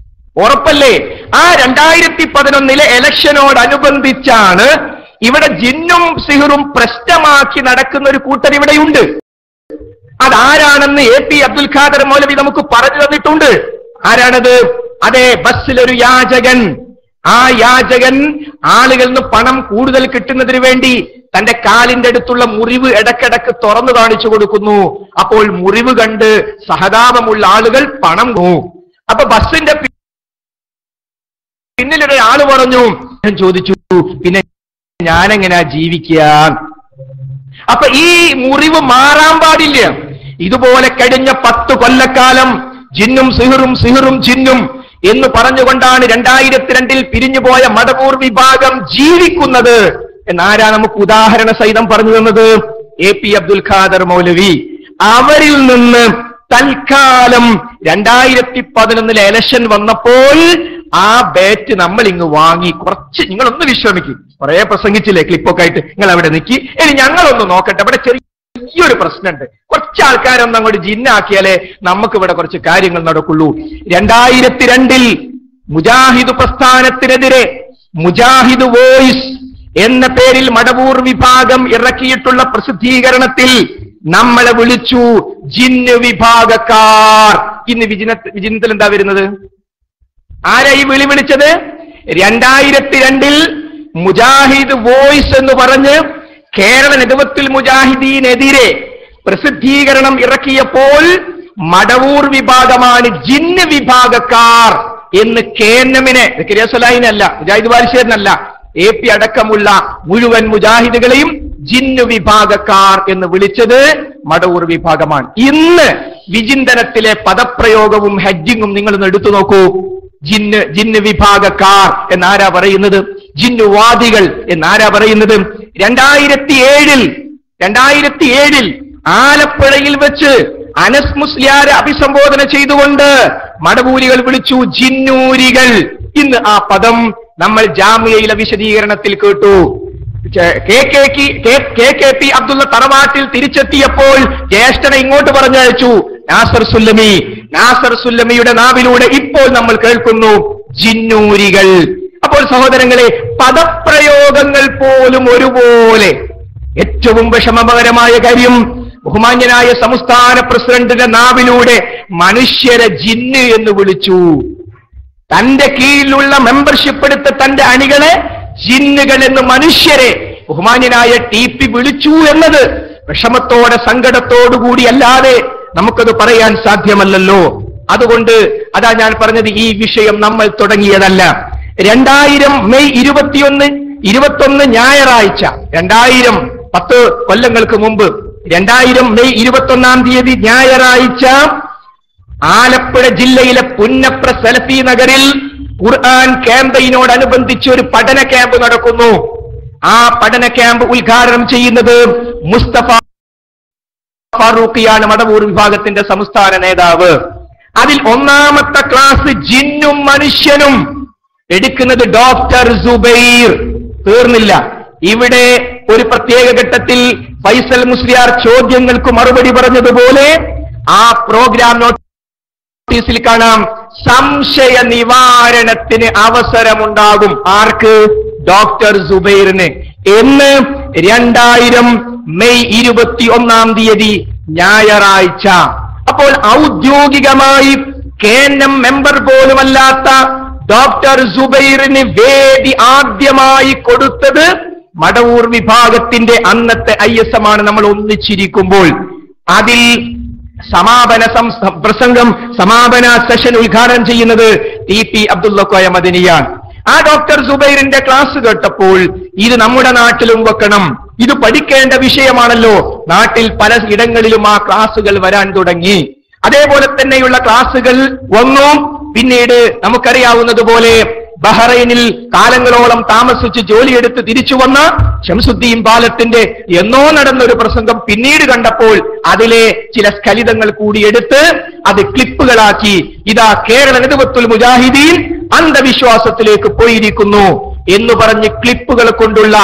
ഉറപ്പല്ലേ? ആ 2011 ഇലക്ഷനോടനുബന്ധിച്ചാണ് ഇവിടെ ജിന്നും സിഹറും പ്രശ്നമാക്കി നടക്കുന്ന ഒരു കൂട്ടർ ഇവിടെയുണ്ട്. അതാരാണെന്ന് AP അബ്ദുൽ ഖാദർ മൗലവി നമുക്ക് പറഞ്ഞു തന്നിട്ടുണ്ട്. ആരാണത്? അതെ, ബസ്സിലൊരു യാചകൻ. ആ യാചകൻ ആളുകളിൽ നിന്ന് പണം കൂടുതൽ കിട്ടുന്നതിന് വേണ്ടി തന്റെ കാലിന്റെ അടുത്തുള്ള മുറിവ് ഇടക്കിടക്ക് തുറന്നു കാണിച്ചു കൊടുക്കുന്നു. അപ്പോൾ മുറിവ് കണ്ട് സഹതാപമുള്ള ആളുകൾ പണം അപ്പൊ ബസ്സിന്റെ പിന്നിലൊരാള് പറഞ്ഞു, ഞാൻ ചോദിച്ചു, പിന്നെ ഞാനെങ്ങനെയാ ജീവിക്കുക? അപ്പൊ ഈ മുറിവ് മാറാൻ പാടില്ല. ഇതുപോലെ കഴിഞ്ഞ 10 കൊല്ലക്കാലം ജിന്നും സിഹറും സിഹറും ജിന്നും എന്ന് പറഞ്ഞുകൊണ്ടാണ് 2002 പിരിഞ്ഞുപോയ മടവൂർ വിഭാഗം ജീവിക്കുന്നത് എന്നാരാ നമുക്ക് ഉദാഹരണ സഹിതം പറഞ്ഞു തന്നത്? AP അബ്ദുൽ ഖാദർ മൗലവി. അവരിൽ നിന്ന് തൽക്കാലം 2011 ഇലക്ഷൻ വന്നപ്പോൾ ആ ബാറ്റ് നമ്മൾ ഇങ്ങ് വാങ്ങി. കുറച്ച് നിങ്ങളൊന്ന് വിശ്രമിക്കും, കുറെ പ്രസംഗിച്ചില്ലേ ക്ലിപ്പൊക്കെ ആയിട്ട്, നിങ്ങൾ അവിടെ നിൽക്കി. ഇനി ഞങ്ങളൊന്ന് നോക്കട്ടെ, ഇവിടെ ചെറിയൊരു പ്രശ്നമുണ്ട്. കുറച്ച് ആൾക്കാരൊന്നും അങ്ങോട്ട് ജിന്നാക്കിയാലേ നമുക്ക് ഇവിടെ കുറച്ച് കാര്യങ്ങൾ നടക്കുള്ളൂ. 2002 മുജാഹിദ് പ്രസ്ഥാനത്തിനെതിരെ മുജാഹിദ് വോയിസ് എന്ന പേരിൽ മടവൂർ വിഭാഗം ഇറക്കിയിട്ടുള്ള പ്രസിദ്ധീകരണത്തിൽ നമ്മളെ വിളിച്ചു ജിന്ന് വിഭാഗക്കാർ. ഇന്ന് വിജിനത്തിൽ എന്താ വരുന്നത്? ആരാ ഈ വിളിച്ചത്? 2002 മുജാഹിദ് വോയിസ് എന്ന് പറഞ്ഞ് കേരള നെടുവത്തിൽ മുജാഹിദീനെതിരെ പ്രസിദ്ധീകരണം ഇറക്കിയപ്പോൾ മടവൂർ വിഭാഗമാണ് ജിന്ന് വിഭാഗക്കാർ എന്ന് കേന്നമിനെ, സലാഹിനല്ല, മുജാഹിദ് ബാലുശ്ശേരിനല്ല, AP അടക്കമുള്ള മുഴുവൻ മുജാഹിദുകളെയും ജിന്ന് വിഭാഗക്കാർ എന്ന് വിളിച്ചത് മടവൂർ വിഭാഗമാണ്. ഇന്ന് വിചിന്തനത്തിലെ പദപ്രയോഗവും ഹെഡ്ജിങ്ങും നിങ്ങളൊന്ന് എടുത്തു നോക്കൂ. ജിന്ന് വിഭാഗക്കാർ എന്നാരാ പറയുന്നത്? ജിന്നുവാദികൾ എന്നാരാ പറയുന്നത്? 2007 ആലപ്പുഴയിൽ വെച്ച് അനസ് മുസ്ലിയാരെ അഭിസംബോധന ചെയ്തുകൊണ്ട് മടവൂരികൾ വിളിച്ചു ജിന്നൂരികൾ ഇന്ന് ആ പദം നമ്മൾ ജാമിയയിലെ വിശദീകരണത്തിൽ കേട്ടു. KKP അബ്ദുള്ള തറവാട്ടിൽ തിരിച്ചെത്തിയപ്പോൾ ജ്യേഷ്ഠനെ ഇങ്ങോട്ട് പറഞ്ഞയച്ചു നാസർ സുല്ലമിയുടെ നാവിലൂടെ ഇപ്പോൾ നമ്മൾ കേൾക്കുന്നു ജിന്നൂരികൾ. അപ്പോൾ സഹോദരങ്ങളെ, പദപ്രയോഗങ്ങൾ പോലും ഒരുപോലെ. ഏറ്റവും വിഷമകരമായ കാര്യം, ബഹുമാന്യനായ സംസ്ഥാന പ്രസിഡന്റിന്റെ നാവിലൂടെ മനുഷ്യരെ ജിന്ന് എന്ന് വിളിച്ചു. തന്റെ കീഴിലുള്ള മെമ്പർഷിപ്പ് എടുത്ത തന്റെ അണികളെ ജിന്നുകൾ എന്ന് മനുഷ്യരെ ബഹുമാന്യനായ TP വിളിച്ചു എന്നത് വിഷമത്തോടെ സങ്കടത്തോടുകൂടി അല്ലാതെ നമുക്കത് പറയാൻ സാധ്യമല്ലല്ലോ. അതുകൊണ്ട് അതാ ഞാൻ പറഞ്ഞത്, ഈ വിഷയം നമ്മൾ തുടങ്ങിയതല്ല. 2000 മെയ് 21 ഞായറാഴ്ച, 10 കൊല്ലങ്ങൾക്ക് മുമ്പ് 2000 മെയ് 21 ഞായറാഴ്ച ആലപ്പുഴ ജില്ലയിലെ പുന്നപ്ര സലഫി നഗറിൽ ഖുർആൻ ക്യാമ്പയിനോടനുബന്ധിച്ച് ഒരു പഠന ക്യാമ്പ് നടക്കുന്നു. ആ പഠന ക്യാമ്പ് ഉദ്ഘാടനം ചെയ്യുന്നത് മുസ്തഫ ഫാറൂഖിയാണ്, മടവൂർ വിഭാഗത്തിന്റെ സംസ്ഥാന നേതാവ്. അതിൽ ഒന്നാമത്തെ ക്ലാസ് ജിന്നും മനുഷ്യനും എടുക്കുന്നത് ഡോക്ടർ സുബൈർ. തീർന്നില്ല. ഇവിടെ ഒരു പ്രത്യേക ഘട്ടത്തിൽ ഫൈസൽ മുസ്ലിയാർ ചോദ്യങ്ങൾക്ക് മറുപടി പറഞ്ഞതുപോലെ ആ പ്രോഗ്രാം നോട്ടീസിൽ കാണാം, സംശയ നിവാരണത്തിന് അവസരമുണ്ടാകും. ആർക്ക്? ഡോക്ടർ സുബൈറിന്. എന്ന് 2000 മെയ് 21 ഞായറാഴ്ച. അപ്പോൾ ഔദ്യോഗികമായി KNM മെമ്പർ പോലുമല്ലാത്ത ഡോക്ടർ സുബൈറിന് വേദി ആദ്യമായി കൊടുത്തത് മടവൂർ വിഭാഗത്തിന്റെ അന്നത്തെ ISM ആണ്. നമ്മൾ ഒന്നിച്ചിരിക്കുമ്പോൾ അതിൽ സമാപന സെഷൻ ഉദ്ഘാടനം ചെയ്യുന്നത് TP അബ്ദുള്ള കോയ മദനിയാണ്. ആ ഡോക്ടർ സുബൈറിന്റെ ക്ലാസ് കേട്ടപ്പോൾ ഇത് നമ്മുടെ നാട്ടിലും വെക്കണം, ഇത് പഠിക്കേണ്ട വിഷയമാണല്ലോ. നാട്ടിൽ പല ഇടങ്ങളിലും ആ ക്ലാസുകൾ വരാൻ തുടങ്ങി. അതേപോലെ തന്നെയുള്ള ക്ലാസുകൾ വന്നു. പിന്നീട് നമുക്കറിയാവുന്നതുപോലെ ബഹ്റൈനിൽ കാലങ്ങളോളം താമസിച്ച് ജോലിയെടുത്ത് തിരിച്ചു വന്ന ശംസുദ്ദീൻ പാലത്തിന്റെ എന്നോ നടന്നൊരു പ്രസംഗം പിന്നീട് കണ്ടപ്പോൾ അതിലെ ചില സ്ഖലിതങ്ങൾ കൂടി എടുത്ത് അത് ക്ലിപ്പുകളാക്കി ഇതാ കേരള നേതൃത്വത്തിൽ മുജാഹിദീൻ അന്ധവിശ്വാസത്തിലേക്ക് പോയിരിക്കുന്നു എന്ന് പറഞ്ഞ് ക്ലിപ്പുകൾ കൊണ്ടുള്ള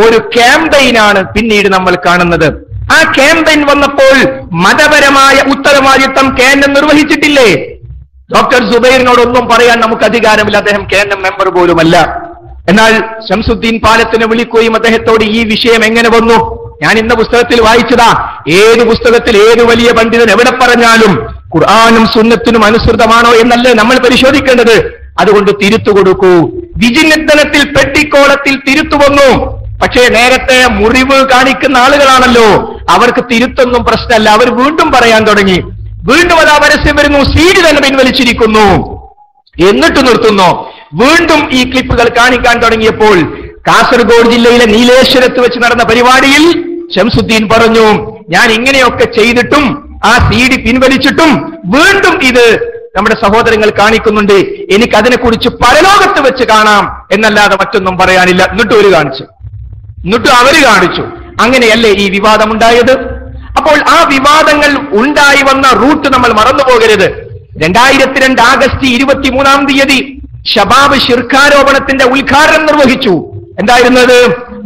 ഒരു ക്യാമ്പയിനാണ് പിന്നീട് നമ്മൾ കാണുന്നത്. ആ ക്യാമ്പയിൻ വന്നപ്പോൾ മതപരമായ ഉത്തരവാദിത്തം KNM നിർവഹിച്ചിട്ടില്ലേ? ഡോക്ടർ സുബൈറിനോടൊന്നും പറയാൻ നമുക്ക് അധികാരമില്ല, അദ്ദേഹം KNM മെമ്പർ പോലുമല്ല. എന്നാൽ ശംസുദ്ദീൻ പാലത്തിനെ വിളിക്കുകയും അദ്ദേഹത്തോട് ഈ വിഷയം എങ്ങനെ വന്നു, ഞാൻ ഇന്ന പുസ്തകത്തിൽ വായിച്ചതാ, ഏത് പുസ്തകത്തിൽ ഏത് വലിയ പണ്ഡിതൻ എവിടെ പറഞ്ഞാലും ഖുർആനും സുന്നത്തിനും അനുസൃതമാണോ എന്നല്ലേ നമ്മൾ പരിശോധിക്കേണ്ടത്. അതുകൊണ്ട് തിരുത്തു കൊടുക്കൂ. വിജിനിത്തനത്തിൽ പെട്ടിക്കോളത്തിൽ തിരുത്തു വന്നു. പക്ഷേ നേരത്തെ മുറിവ് കാണിക്കുന്ന ആളുകളാണല്ലോ, അവർക്ക് തിരുത്തൊന്നും പ്രശ്നമല്ല. അവർ വീണ്ടും പറയാൻ തുടങ്ങി. വീണ്ടും അത് പരസ്യം വരുന്നു, CD തന്നെ പിൻവലിച്ചിരിക്കുന്നു. എന്നിട്ട് നിർത്തുന്നു. വീണ്ടും ഈ ക്ലിപ്പുകൾ കാണിക്കാൻ തുടങ്ങിയപ്പോൾ കാസർഗോഡ് ജില്ലയിലെ നീലേശ്വരത്ത് വെച്ച് നടന്ന പരിപാടിയിൽ ശംസുദ്ദീൻ പറഞ്ഞു, ഞാൻ ഇങ്ങനെയൊക്കെ ചെയ്തിട്ടും ആ CD പിൻവലിച്ചിട്ടും വീണ്ടും ഇത് നമ്മുടെ സഹോദരങ്ങൾ കാണിക്കുന്നുണ്ട്, എനിക്ക് അതിനെക്കുറിച്ച് പരലോകത്ത് വെച്ച് കാണാം എന്നല്ലാതെ മറ്റൊന്നും പറയാനില്ല. എന്നിട്ടും അവര് കാണിച്ചു. അങ്ങനെയല്ലേ ഈ വിവാദം ഉണ്ടായത്? അപ്പോൾ ആ വിവാദങ്ങൾ ഉണ്ടായി വന്ന റൂട്ട് നമ്മൾ മറന്നുപോകരുത്. 2002 ആഗസ്റ്റ് 23 ശബാബ് ശിർക്കാരോപണത്തിന്റെ ഉദ്ഘാടനം നിർവഹിച്ചു. എന്തായിരുന്നത്?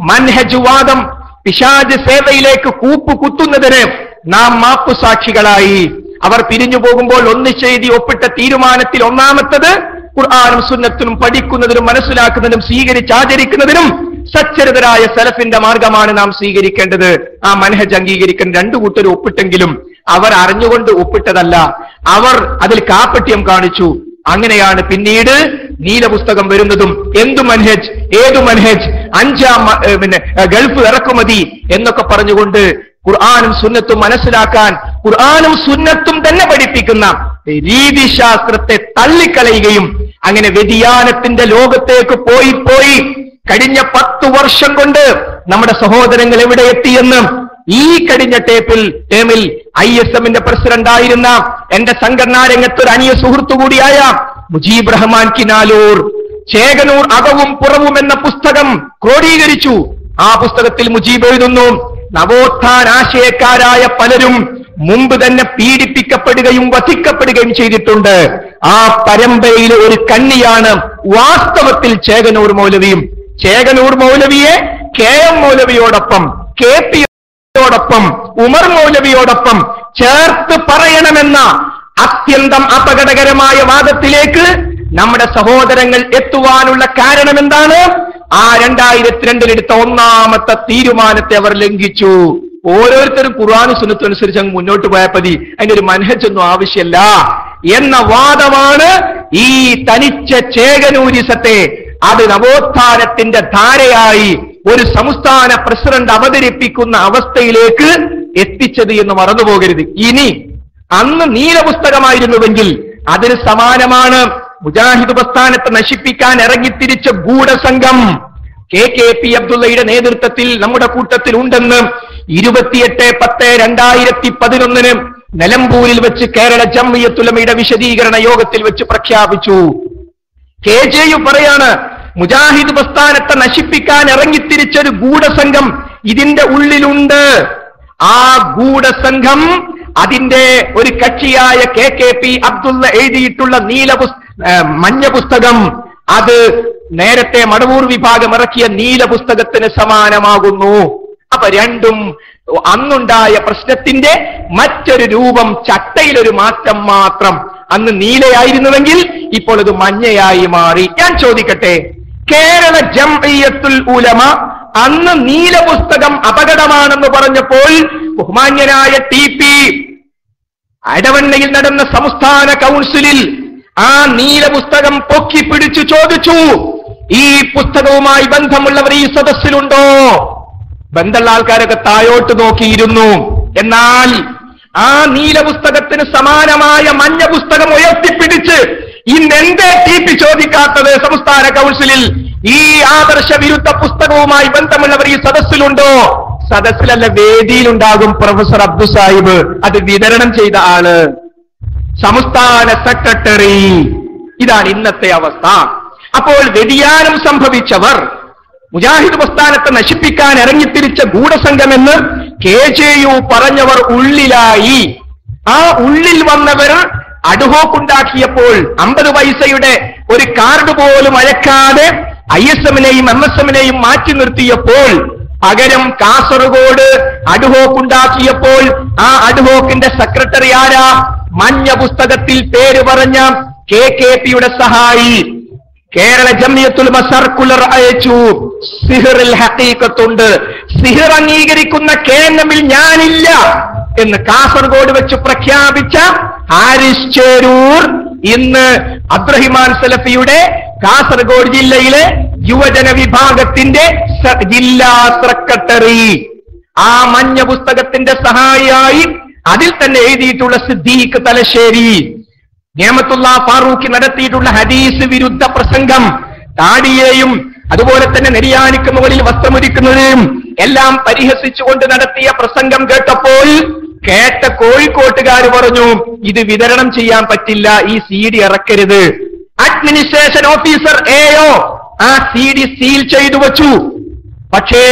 മൻഹജ് വാദം, പിശാച് സേവയിലേക്ക് കൂപ്പുകുത്തുന്നതിന് നാം മാപ്പുസാക്ഷികളായി. അവർ പിരിഞ്ഞു പോകുമ്പോൾ ഒന്നിച്ചെഴുതി ഒപ്പിട്ട തീരുമാനത്തിൽ ഒന്നാമത്തത് ഖുർആനും സുന്നത്തും പഠിക്കുന്നതിനും മനസ്സിലാക്കുന്നതിനും സ്വീകരിച്ചാചരിക്കുന്നതിനും സച്ചരിതരായ സലഫിന്റെ മാർഗമാണ് നാം സ്വീകരിക്കേണ്ടത്. ആ മനഹജ് അംഗീകരിക്കാൻ രണ്ടു കൂട്ടരും ഒപ്പിട്ടെങ്കിലും അവർ അറിഞ്ഞുകൊണ്ട് ഒപ്പിട്ടതല്ല, അവർ അതിൽ കാപ്പട്യം കാണിച്ചു. അങ്ങനെയാണ് പിന്നീട് നീല പുസ്തകം വരുന്നതും. എന്തു മനഹജ്, ഏതു മനഹജ്, 5 ഗൾഫ് ഇറക്കുമതി എന്നൊക്കെ പറഞ്ഞുകൊണ്ട് ഖുർആനും സുന്നത്തും മനസ്സിലാക്കാൻ ഖുർആനും സുന്നത്തും തന്നെ പഠിപ്പിക്കുന്ന രീതിശാസ്ത്രത്തെ തള്ളിക്കളയുകയും അങ്ങനെ വ്യതിയാനത്തിന്റെ ലോകത്തേക്ക് പോയി കഴിഞ്ഞ 10 വർഷം കൊണ്ട് നമ്മുടെ സഹോദരങ്ങൾ എവിടെ എത്തിയെന്ന് ഈ കഴിഞ്ഞ ടേമിൽ ISMന്റെ പ്രസിഡന്റായിരുന്ന എന്റെ സംഘടനാ രംഗത്തൊരു അനിയ സുഹൃത്തു കൂടിയായ മുജീബ് റഹ്മാൻ കിനാലൂർ ചേകനൂർ അകവും പുറവും എന്ന പുസ്തകം ക്രോഡീകരിച്ചു. ആ പുസ്തകത്തിൽ മുജീബ് എഴുതുന്നു, നവോത്ഥാനാശയക്കാരായ പലരും മുമ്പ് തന്നെ പീഡിപ്പിക്കപ്പെടുകയും വധിക്കപ്പെടുകയും ചെയ്തിട്ടുണ്ട്. ആ പരമ്പരയിലെ ഒരു കണ്ണിയാണ് വാസ്തവത്തിൽ ചേകനൂർ മൗലവിയും ചേകനൂർ മൗലവിയെ KM മൗലവിയോടൊപ്പം KP യോടൊപ്പം ഉമർ മൗലവിയോടൊപ്പം ചേർത്ത് പറയണമെന്ന അത്യന്തം അപകടകരമായ വാദത്തിലേക്ക് നമ്മുടെ സഹോദരങ്ങൾ എത്തുവാനുള്ള കാരണം എന്താണ്? ആ 2002 എടുത്ത ഒന്നാമത്തെ തീരുമാനത്തെ അവർ ലംഘിച്ചു. ഓരോരുത്തരും ഖുർആൻ സുന്നത്ത് അനുസരിച്ച് അങ്ങ് മുന്നോട്ട് പോയാൽ മതി, അതിന്റെ ഒരു മനഹജൊന്നും ആവശ്യമില്ല എന്ന വാദമാണ് ഈ തനിച്ച ചേകനൂരിസത്തെ അത് നവോത്ഥാനത്തിന്റെ ധാരയായി ഒരു സംസ്ഥാന പ്രസിഡന്റ് അവതരിപ്പിക്കുന്ന അവസ്ഥയിലേക്ക് എത്തിച്ചത് എന്ന് മറന്നുപോകരുത്. ഇനി അന്ന് നീലപുസ്തകമായിരുന്നുവെങ്കിൽ അതിന് സമാനമാണ് മുജാഹിദ് പ്രസ്ഥാനത്തെ നശിപ്പിക്കാൻ ഇറങ്ങിത്തിരിച്ച ഗൂഢസംഘം KP അബ്ദുള്ളയുടെ നേതൃത്വത്തിൽ നമ്മുടെ കൂട്ടത്തിൽ ഉണ്ടെന്ന് 28/10/2011 നിലമ്പൂരിൽ വെച്ച് കേരള ജംഇയ്യത്തുൽ ഉലമയുടെ വിശദീകരണ യോഗത്തിൽ വെച്ച് പ്രഖ്യാപിച്ചു. KJU പറയാണ്, മുജാഹിദ് പ്രസ്ഥാനത്തെ നശിപ്പിക്കാൻ ഇറങ്ങിത്തിരിച്ചൊരു ഗൂഢസംഘം ഇതിന്റെ ഉള്ളിലുണ്ട്. ആ ഗൂഢസംഘം അതിന്റെ ഒരു കക്ഷിയായ KP അബ്ദുള്ള എഴുതിയിട്ടുള്ള മഞ്ഞ പുസ്തകം അത് നേരത്തെ മടവൂർ വിഭാഗം ഇറക്കിയ നീല പുസ്തകത്തിന് സമാനമാകുന്നു. അപ്പൊ രണ്ടും അന്നുണ്ടായ പ്രശ്നത്തിന്റെ മറ്റൊരു രൂപം, ചട്ടയിലൊരു മാറ്റം മാത്രം. അന്ന് നീലയായിരുന്നുവെങ്കിൽ ഇപ്പോൾ അത് മഞ്ഞയായി മാറി. ഞാൻ ചോദിക്കട്ടെ, കേരള ജംഇയ്യത്തുൽ ഉലമ അന്ന് നീല പുസ്തകം അപകടമാണെന്ന് പറഞ്ഞപ്പോൾ ബഹുമാന്യനായ TP എടവണ്ണയിൽ നടന്ന സംസ്ഥാന കൗൺസിലിൽ ആ നീല പുസ്തകം പൊക്കിപ്പിടിച്ചു ചോദിച്ചു, ഈ പുസ്തകവുമായി ബന്ധമുള്ളവർ ഈ സദസ്സിലുണ്ടോ? ബന്ധമുള്ള ആൾക്കാരൊക്കെ താഴോട്ട് നോക്കിയിരുന്നു. എന്നാൽ ആ നീല പുസ്തകത്തിന് സമാനമായ മഞ്ഞ പുസ്തകം ഉയർത്തിപ്പിടിച്ച് ഇന്നെന്തേ TP ചോദിക്കാത്തത് സംസ്ഥാന കൗൺസിലിൽ? ഈ ആദർശ വിരുദ്ധ പുസ്തകവുമായി ബന്ധമുള്ളവർ ഈ സദസ്സിലുണ്ടോ? സദസ്സിലല്ല, വേദിയിലുണ്ടാകും പ്രൊഫസർ അബ്ദു സാഹിബ്, അത് വിതരണം ചെയ്ത ആള്, സംസ്ഥാന സെക്രട്ടറി. ഇതാണ് ഇന്നത്തെ അവസ്ഥ. അപ്പോൾ വ്യതിയാനം സംഭവിച്ചവർ, മുജാഹിദ് പ്രസ്ഥാനത്തെ നശിപ്പിക്കാൻ ഇറങ്ങിത്തിരിച്ച ഗൂഢസംഘമെന്ന് KJU പറഞ്ഞവർ ഉള്ളിലായി. ആ ഉള്ളിൽ വന്നവർ അഡ്ഹോക്കുണ്ടാക്കിയപ്പോൾ 50 പൈസയുടെ ഒരു കാർഡ് പോലും അയക്കാതെ ISM-നെയും MSM-നെയും മാറ്റി നിർത്തിയപ്പോൾ പകരം കാസർഗോഡ് അഡ്ഹോക്കുണ്ടാക്കിയപ്പോൾ ആ അഡ്ഹോക്കിന്റെ സെക്രട്ടറി ആരാ? മഞ്ഞ പുസ്തകത്തിൽ പേര് പറഞ്ഞ KKP-യുടെ സഹായി. കേരള ജംഇയ്യത്തുൽ ഉലമ സർക്കുലർ അയച്ചു. സിഹറിൽ ഹഖീഖത്തുണ്ട്, സിഹർ അംഗീകരിക്കുന്ന KNM-ൽ ഞാനില്ല എന്ന് കാസർഗോഡ് വെച്ച് പ്രഖ്യാപിച്ച ഹാരിസ് ചേരൂർ ഇന്ന് അബ്ദുറഹിമാൻ സലഫിയുടെ കാസർഗോഡ് ജില്ലയിലെ യുവജന വിഭാഗത്തിന്റെ ജില്ലാ സെക്രട്ടറി. ആ മഞ്ഞ പുസ്തകത്തിന്റെ സഹായിയായി അതിൽ തന്നെ എഴുതിയിട്ടുള്ള സിദ്ദീഖ് തലശ്ശേരി, നിഅമത്തുല്ലാ ഫാറൂഖി നടത്തിയിട്ടുള്ള ഹദീസ് വിരുദ്ധ പ്രസംഗം, താടിയെയും അതുപോലെ തന്നെ നെരിയാണിക്ക് മുകളിൽ വസ്ത്രമൊരുക്കുന്നതിനും എല്ലാം പരിഹസിച്ചുകൊണ്ട് നടത്തിയ പ്രസംഗം കേട്ടപ്പോൾ കേട്ട കോഴിക്കോട്ടുകാർ പറഞ്ഞു, ഇത് വിതരണം ചെയ്യാൻ പറ്റില്ല, ഈ CD ഇറക്കരുത്. അഡ്മിനിസ്ട്രേഷൻ ഓഫീസർ AO ആ CD സീൽ ചെയ്തു വച്ചു. പക്ഷേ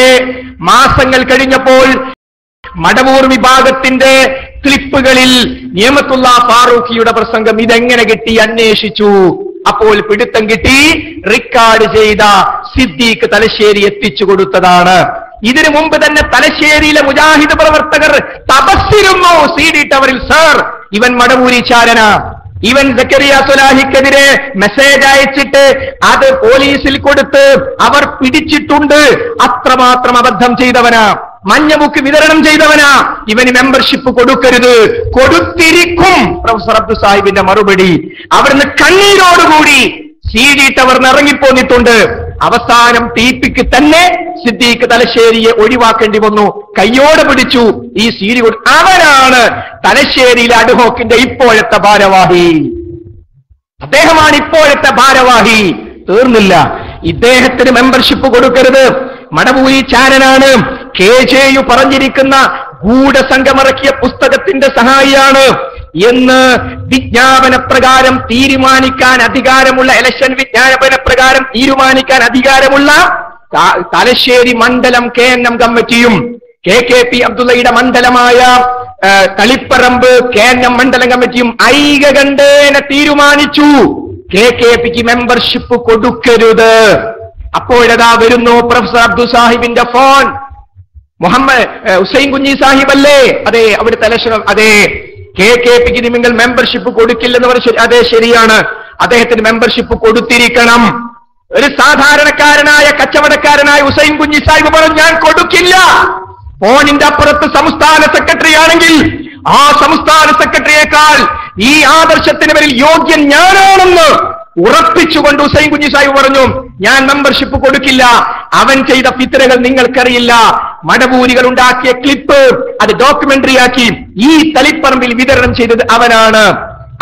മാസങ്ങൾ കഴിഞ്ഞപ്പോൾ മടവൂർ വിഭാഗത്തിന്റെ ക്ലിപ്പുകളിൽ നിഅമത്തുല്ലാ ഫാറൂഖിയുടെ പ്രസംഗം ഇതെങ്ങനെ കിട്ടി അന്വേഷിച്ചു. അപ്പോൾ പിടുത്തം കിട്ടി, റെക്കോർഡ് ചെയ്ത സിദ്ദീഖ് തലശ്ശേരി എത്തിച്ചു കൊടുത്തതാണ്. ഇതിനു മുമ്പ് തന്നെ തലശ്ശേരിയിലെ മുജാഹിദ് പ്രവർത്തകർ തപസ്സിരുന്നു CD ടവറിൽ. സർ, ഇവൻ മടവൂരിച്ചാരന, ഇവൻ സക്കരിയ സുലാഹിക്കെതിരെ മെസ്സേജ് അയച്ചിട്ട് അത് പോലീസിൽ കൊടുത്ത് അവർ പിടിച്ചിട്ടുണ്ട്, അത്രമാത്രം അബദ്ധം ചെയ്തവനാ, മഞ്ഞ ബുക്ക് വിതരണം ചെയ്തവനാ, ഇവന് മെമ്പർഷിപ്പ് കൊടുക്കരുത്. കൊടുത്തിരിക്കും. പ്രൊഫസർ അബ്ദു സാഹിബിന്റെ മറുപടി. അവിടുന്ന് കണ്ണീരോടുകൂടി CD ടവറിന് ഇറങ്ങിപ്പോന്നിട്ടുണ്ട്. അവസാനം TPക്ക് തന്നെ സിദ്ദീഖ് തലശ്ശേരിയെ ഒഴിവാക്കേണ്ടി വന്നു. കയ്യോടെ പിടിച്ചു ഈ CD. അവനാണ് തലശ്ശേരിയിലെ അഡ്ഹോക്കിന്റെ ഇപ്പോഴത്തെ ഭാരവാഹി. അദ്ദേഹമാണ് ഇപ്പോഴത്തെ ഭാരവാഹി. തീർന്നില്ല, ഇദ്ദേഹത്തിന് മെമ്പർഷിപ്പ് കൊടുക്കരുത്, മടവൂരി ചാരനാണ്, KJU പറഞ്ഞിരിക്കുന്ന ഗൂഢസംഘമിറക്കിയ പുസ്തകത്തിന്റെ സഹായിയാണ് എന്ന് വിജ്ഞാപന പ്രകാരം തീരുമാനിക്കാൻ അധികാരമുള്ള, ഇലക്ഷൻ വിജ്ഞാപന പ്രകാരം തീരുമാനിക്കാൻ അധികാരമുള്ള തലശ്ശേരി മണ്ഡലം KNM കമ്മിറ്റിയും KKP അബ്ദുള്ളയുടെ മണ്ഡലമായ തളിപ്പറമ്പ് KNM മണ്ഡലം കമ്മിറ്റിയും ഐകകണ്ഠേന തീരുമാനിച്ചു, KKPക്ക് മെമ്പർഷിപ്പ് കൊടുക്കരുത്. അപ്പോഴതാ വരുന്നു പ്രൊഫസർ അബ്ദുൽ സാഹിബിന്റെ ഫോൺ. ഹുസൈൻ കുഞ്ഞി സാഹിബ് അല്ലേ? അതെ, അവിടുത്തെ ഇലക്ഷൻ. അതെ, KKPക്ക് നിങ്ങൾ മെമ്പർഷിപ്പ് കൊടുക്കില്ലെന്ന് പറഞ്ഞു. അതെ, ശരിയാണ്, അദ്ദേഹത്തിന് മെമ്പർഷിപ്പ് കൊടുത്തിരിക്കണം. ഒരു സാധാരണക്കാരനായ കച്ചവടക്കാരനായ ഹുസൈൻ കുഞ്ഞി സാഹിബ് പറഞ്ഞു, ഞാൻ കൊടുക്കില്ല. ഫോണിന്റെ അപ്പുറത്ത് സംസ്ഥാന സെക്രട്ടറി ആണെങ്കിൽ ആ സംസ്ഥാന സെക്രട്ടറിയേക്കാൾ ഈ ആദർശത്തിന് പേരിൽ യോഗ്യൻ ഞാനാണെന്ന് ഉറപ്പിച്ചുകൊണ്ട് ഹുസൈൻ കുഞ്ഞി സാഹിബ് പറഞ്ഞു, ഞാൻ മെമ്പർഷിപ്പ് കൊടുക്കില്ല. അവൻ ചെയ്ത ഫിത്നകൾ നിങ്ങൾക്കറിയില്ല. മടവൂരികൾ ഉണ്ടാക്കിയ ക്ലിപ്പ് അത് ഡോക്യുമെന്ററി ആക്കി ഈ തളിപ്പറമ്പിൽ വിതരണം ചെയ്തത് അവനാണ്.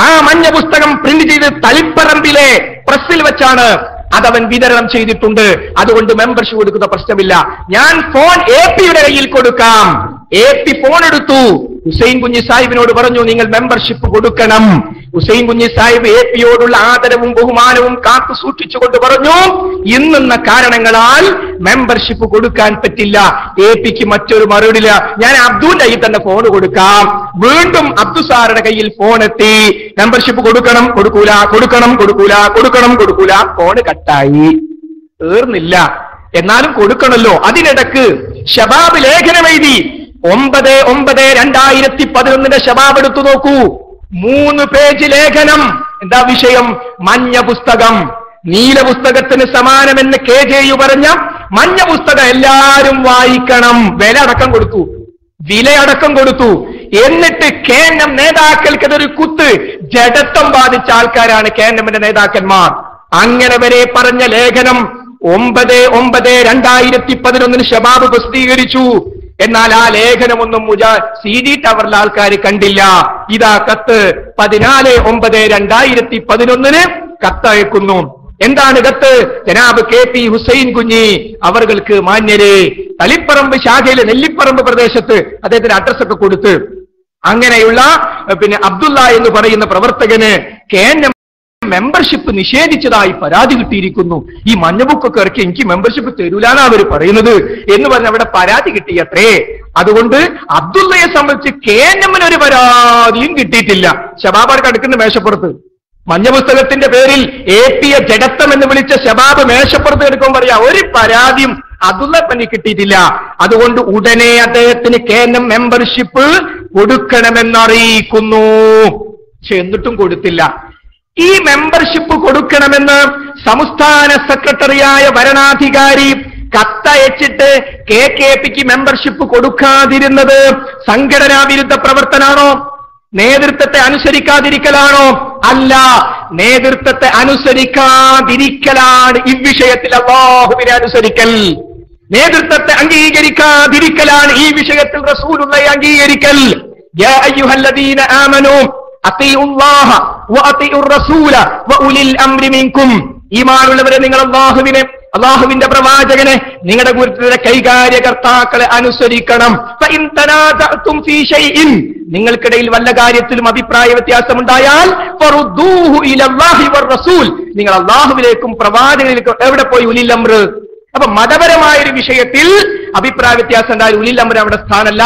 ആ മഞ്ഞ പുസ്തകം പ്രിന്റ് ചെയ്ത് തളിപ്പറമ്പിലെ പ്രസ്സിൽ വെച്ചാണ് അതവൻ വിതരണം ചെയ്തിട്ടുണ്ട്. അതുകൊണ്ട് മെമ്പർഷിപ്പ് കൊടുക്കുന്ന പ്രശ്നമില്ല. ഞാൻ ഫോൺ AP-യുടെ കയ്യിൽ കൊടുക്കാം. AP ഫോൺ എടുത്തു, ഹുസൈൻ കുഞ്ഞി സാഹിബിനോട് പറഞ്ഞു, നിങ്ങൾ മെമ്പർഷിപ്പ് കൊടുക്കണം. ഹുസൈൻ കുഞ്ഞി സാഹിബ് AP-യോടുള്ള ആദരവും ബഹുമാനവും കാത്തു സൂക്ഷിച്ചുകൊണ്ട് പറഞ്ഞു, ഇന്നെന്ന കാരണങ്ങളാൽ മെമ്പർഷിപ്പ് കൊടുക്കാൻ പറ്റില്ല. AP-ക്ക് മറ്റൊരു മറുപടിയില്ല, ഞാൻ അബ്ദുന്റെ കയ്യിൽ തന്നെ ഫോൺ കൊടുക്കാം. വീണ്ടും അബ്ദു സാറുടെ കയ്യിൽ ഫോൺ എത്തി. മെമ്പർഷിപ്പ് കൊടുക്കണം, കൊടുക്കൂല, കൊടുക്കണം, കൊടുക്കൂല, കൊടുക്കണം, കൊടുക്കൂല. ഫോൺ കട്ടായി. തീർന്നില്ല, എന്നാലും കൊടുക്കണല്ലോ. അതിനിടക്ക് ശബാബ് ലേഖനം എഴുതി. 9/9/2011 ശബാബ് എടുത്തു നോക്കൂ. 3 പേജ് ലേഖനം. എന്താ വിഷയം? മഞ്ഞ പുസ്തകം. നീല പുസ്തകത്തിന് സമാനമെന്ന് KJU പറഞ്ഞ മഞ്ഞ പുസ്തകം എല്ലാരും വായിക്കണം. വില അടക്കം കൊടുത്തു. എന്നിട്ട് KNM നേതാക്കൾക്കതൊരു കുത്ത്. ജഡത്വം ബാധിച്ച ആൾക്കാരാണ് KNMന്റെ നേതാക്കന്മാർ. അങ്ങനെ വരെ പറഞ്ഞ ലേഖനം 9/9/2011 ശബാബ് പ്രസിദ്ധീകരിച്ചു. എന്നാൽ ആ ലേഖനമൊന്നും CD ടവറിലെ ആൾക്കാർ കണ്ടില്ല. ഇതാ കത്ത് 14/9/2011 കത്തയക്കുന്നു. എന്താണ് കത്ത്? ജനാബ് KP ഹുസൈൻ കുഞ്ഞി അവർക്ക് മാന്യരെ, തളിപ്പറമ്പ് ശാഖയിലെ നെല്ലിപ്പറമ്പ് പ്രദേശത്ത് അദ്ദേഹത്തിന് അഡ്രസ്സൊക്കെ കൊടുത്ത് അങ്ങനെയുള്ള അബ്ദുള്ള എന്ന് പറയുന്ന പ്രവർത്തകന് KNM മെമ്പർഷിപ്പ് നിഷേധിച്ചതായി പരാതി കിട്ടിയിരിക്കുന്നു. ഈ മഞ്ഞ ബുക്കൊക്കെ ഇറക്കി എനിക്ക് മെമ്പർഷിപ്പ് തരൂലാണ് അവർ പറയുന്നത് എന്ന് പറഞ്ഞ് അവിടെ പരാതി കിട്ടിയത്രേ. അതുകൊണ്ട് അബ്ദുള്ളയെ സംബന്ധിച്ച് KNM-ന് ഒരു പരാതിയും കിട്ടിയിട്ടില്ല. ശബാബ് അടുക്കുന്ന മേശപ്പുറത്ത് മഞ്ഞ പുസ്തകത്തിന്റെ പേരിൽ AP-യെ ജഡത്വം എന്ന് വിളിച്ച ശബാബ് മേശപ്പുറത്ത് എടുക്കുമ്പോൾ പറയാ, ഒരു പരാതിയും അബ്ദുള്ള പനി കിട്ടിയിട്ടില്ല. അതുകൊണ്ട് ഉടനെ അദ്ദേഹത്തിന് KNM മെമ്പർഷിപ്പ് കൊടുക്കണമെന്നറിയിക്കുന്നു. പക്ഷെ എന്നിട്ടും കൊടുത്തില്ല. ഈ മെമ്പർഷിപ്പ് കൊടുക്കണമെന്ന് സംസ്ഥാന സെക്രട്ടറിയായ ഭരണാധികാരി കത്തയച്ചിട്ട് KKPക്ക് മെമ്പർഷിപ്പ് കൊടുക്കാതിരുന്നത് സംഘടനാ വിരുദ്ധ പ്രവർത്തനാണോ? നേതൃത്വത്തെ അനുസരിക്കാതിരിക്കലാണോ? അല്ല, നേതൃത്വത്തെ അനുസരിക്കാതിരിക്കലാണ് ഈ വിഷയത്തിൽ അല്ലാഹുവിനെ അനുസരിക്കൽ. നേതൃത്വത്തെ അംഗീകരിക്കാതിരിക്കലാണ് ഈ വിഷയത്തിൽ റസൂലുള്ളാഹിയെ അംഗീകരിക്കൽ. യാ അയ്യുഹല്ലദീന ആമനൂ അത്തിഉല്ലാഹ വഅത്തിഉർ റസൂല വഉലിൽ അംരി മിൻകും. ഈമാനുള്ളവരെ, നിങ്ങൾ അല്ലാഹുവിന്റെ പ്രവാചകനെ, നിങ്ങളുടെ ഗുരുത്തിന്റെ കൈകാര്യകർത്താക്കളെ അനുസരിക്കണം. ഫഇൻ തനാസഅതും ഫീ ഷൈഇൻ, നിങ്ങൾക്കിടയിൽ വല്ല കാര്യത്തിലും അഭിപ്രായ വ്യത്യാസമുണ്ടായാൽ ഫറുദ്ദൂഹു ഇലല്ലാഹി വർ റസൂൽ, നിങ്ങൾ അല്ലാഹുവിലേക്കും പ്രവാചകനിലേക്കും. എവിടെ പോയി ഉലിൽ അംർ? അപ്പൊ മതപരമായ ഒരു വിഷയത്തിൽ അഭിപ്രായ വ്യത്യാസം ഉണ്ടായാൽ ഉലിൽ അംർ അവിടെ സ്ഥാനമല്ല,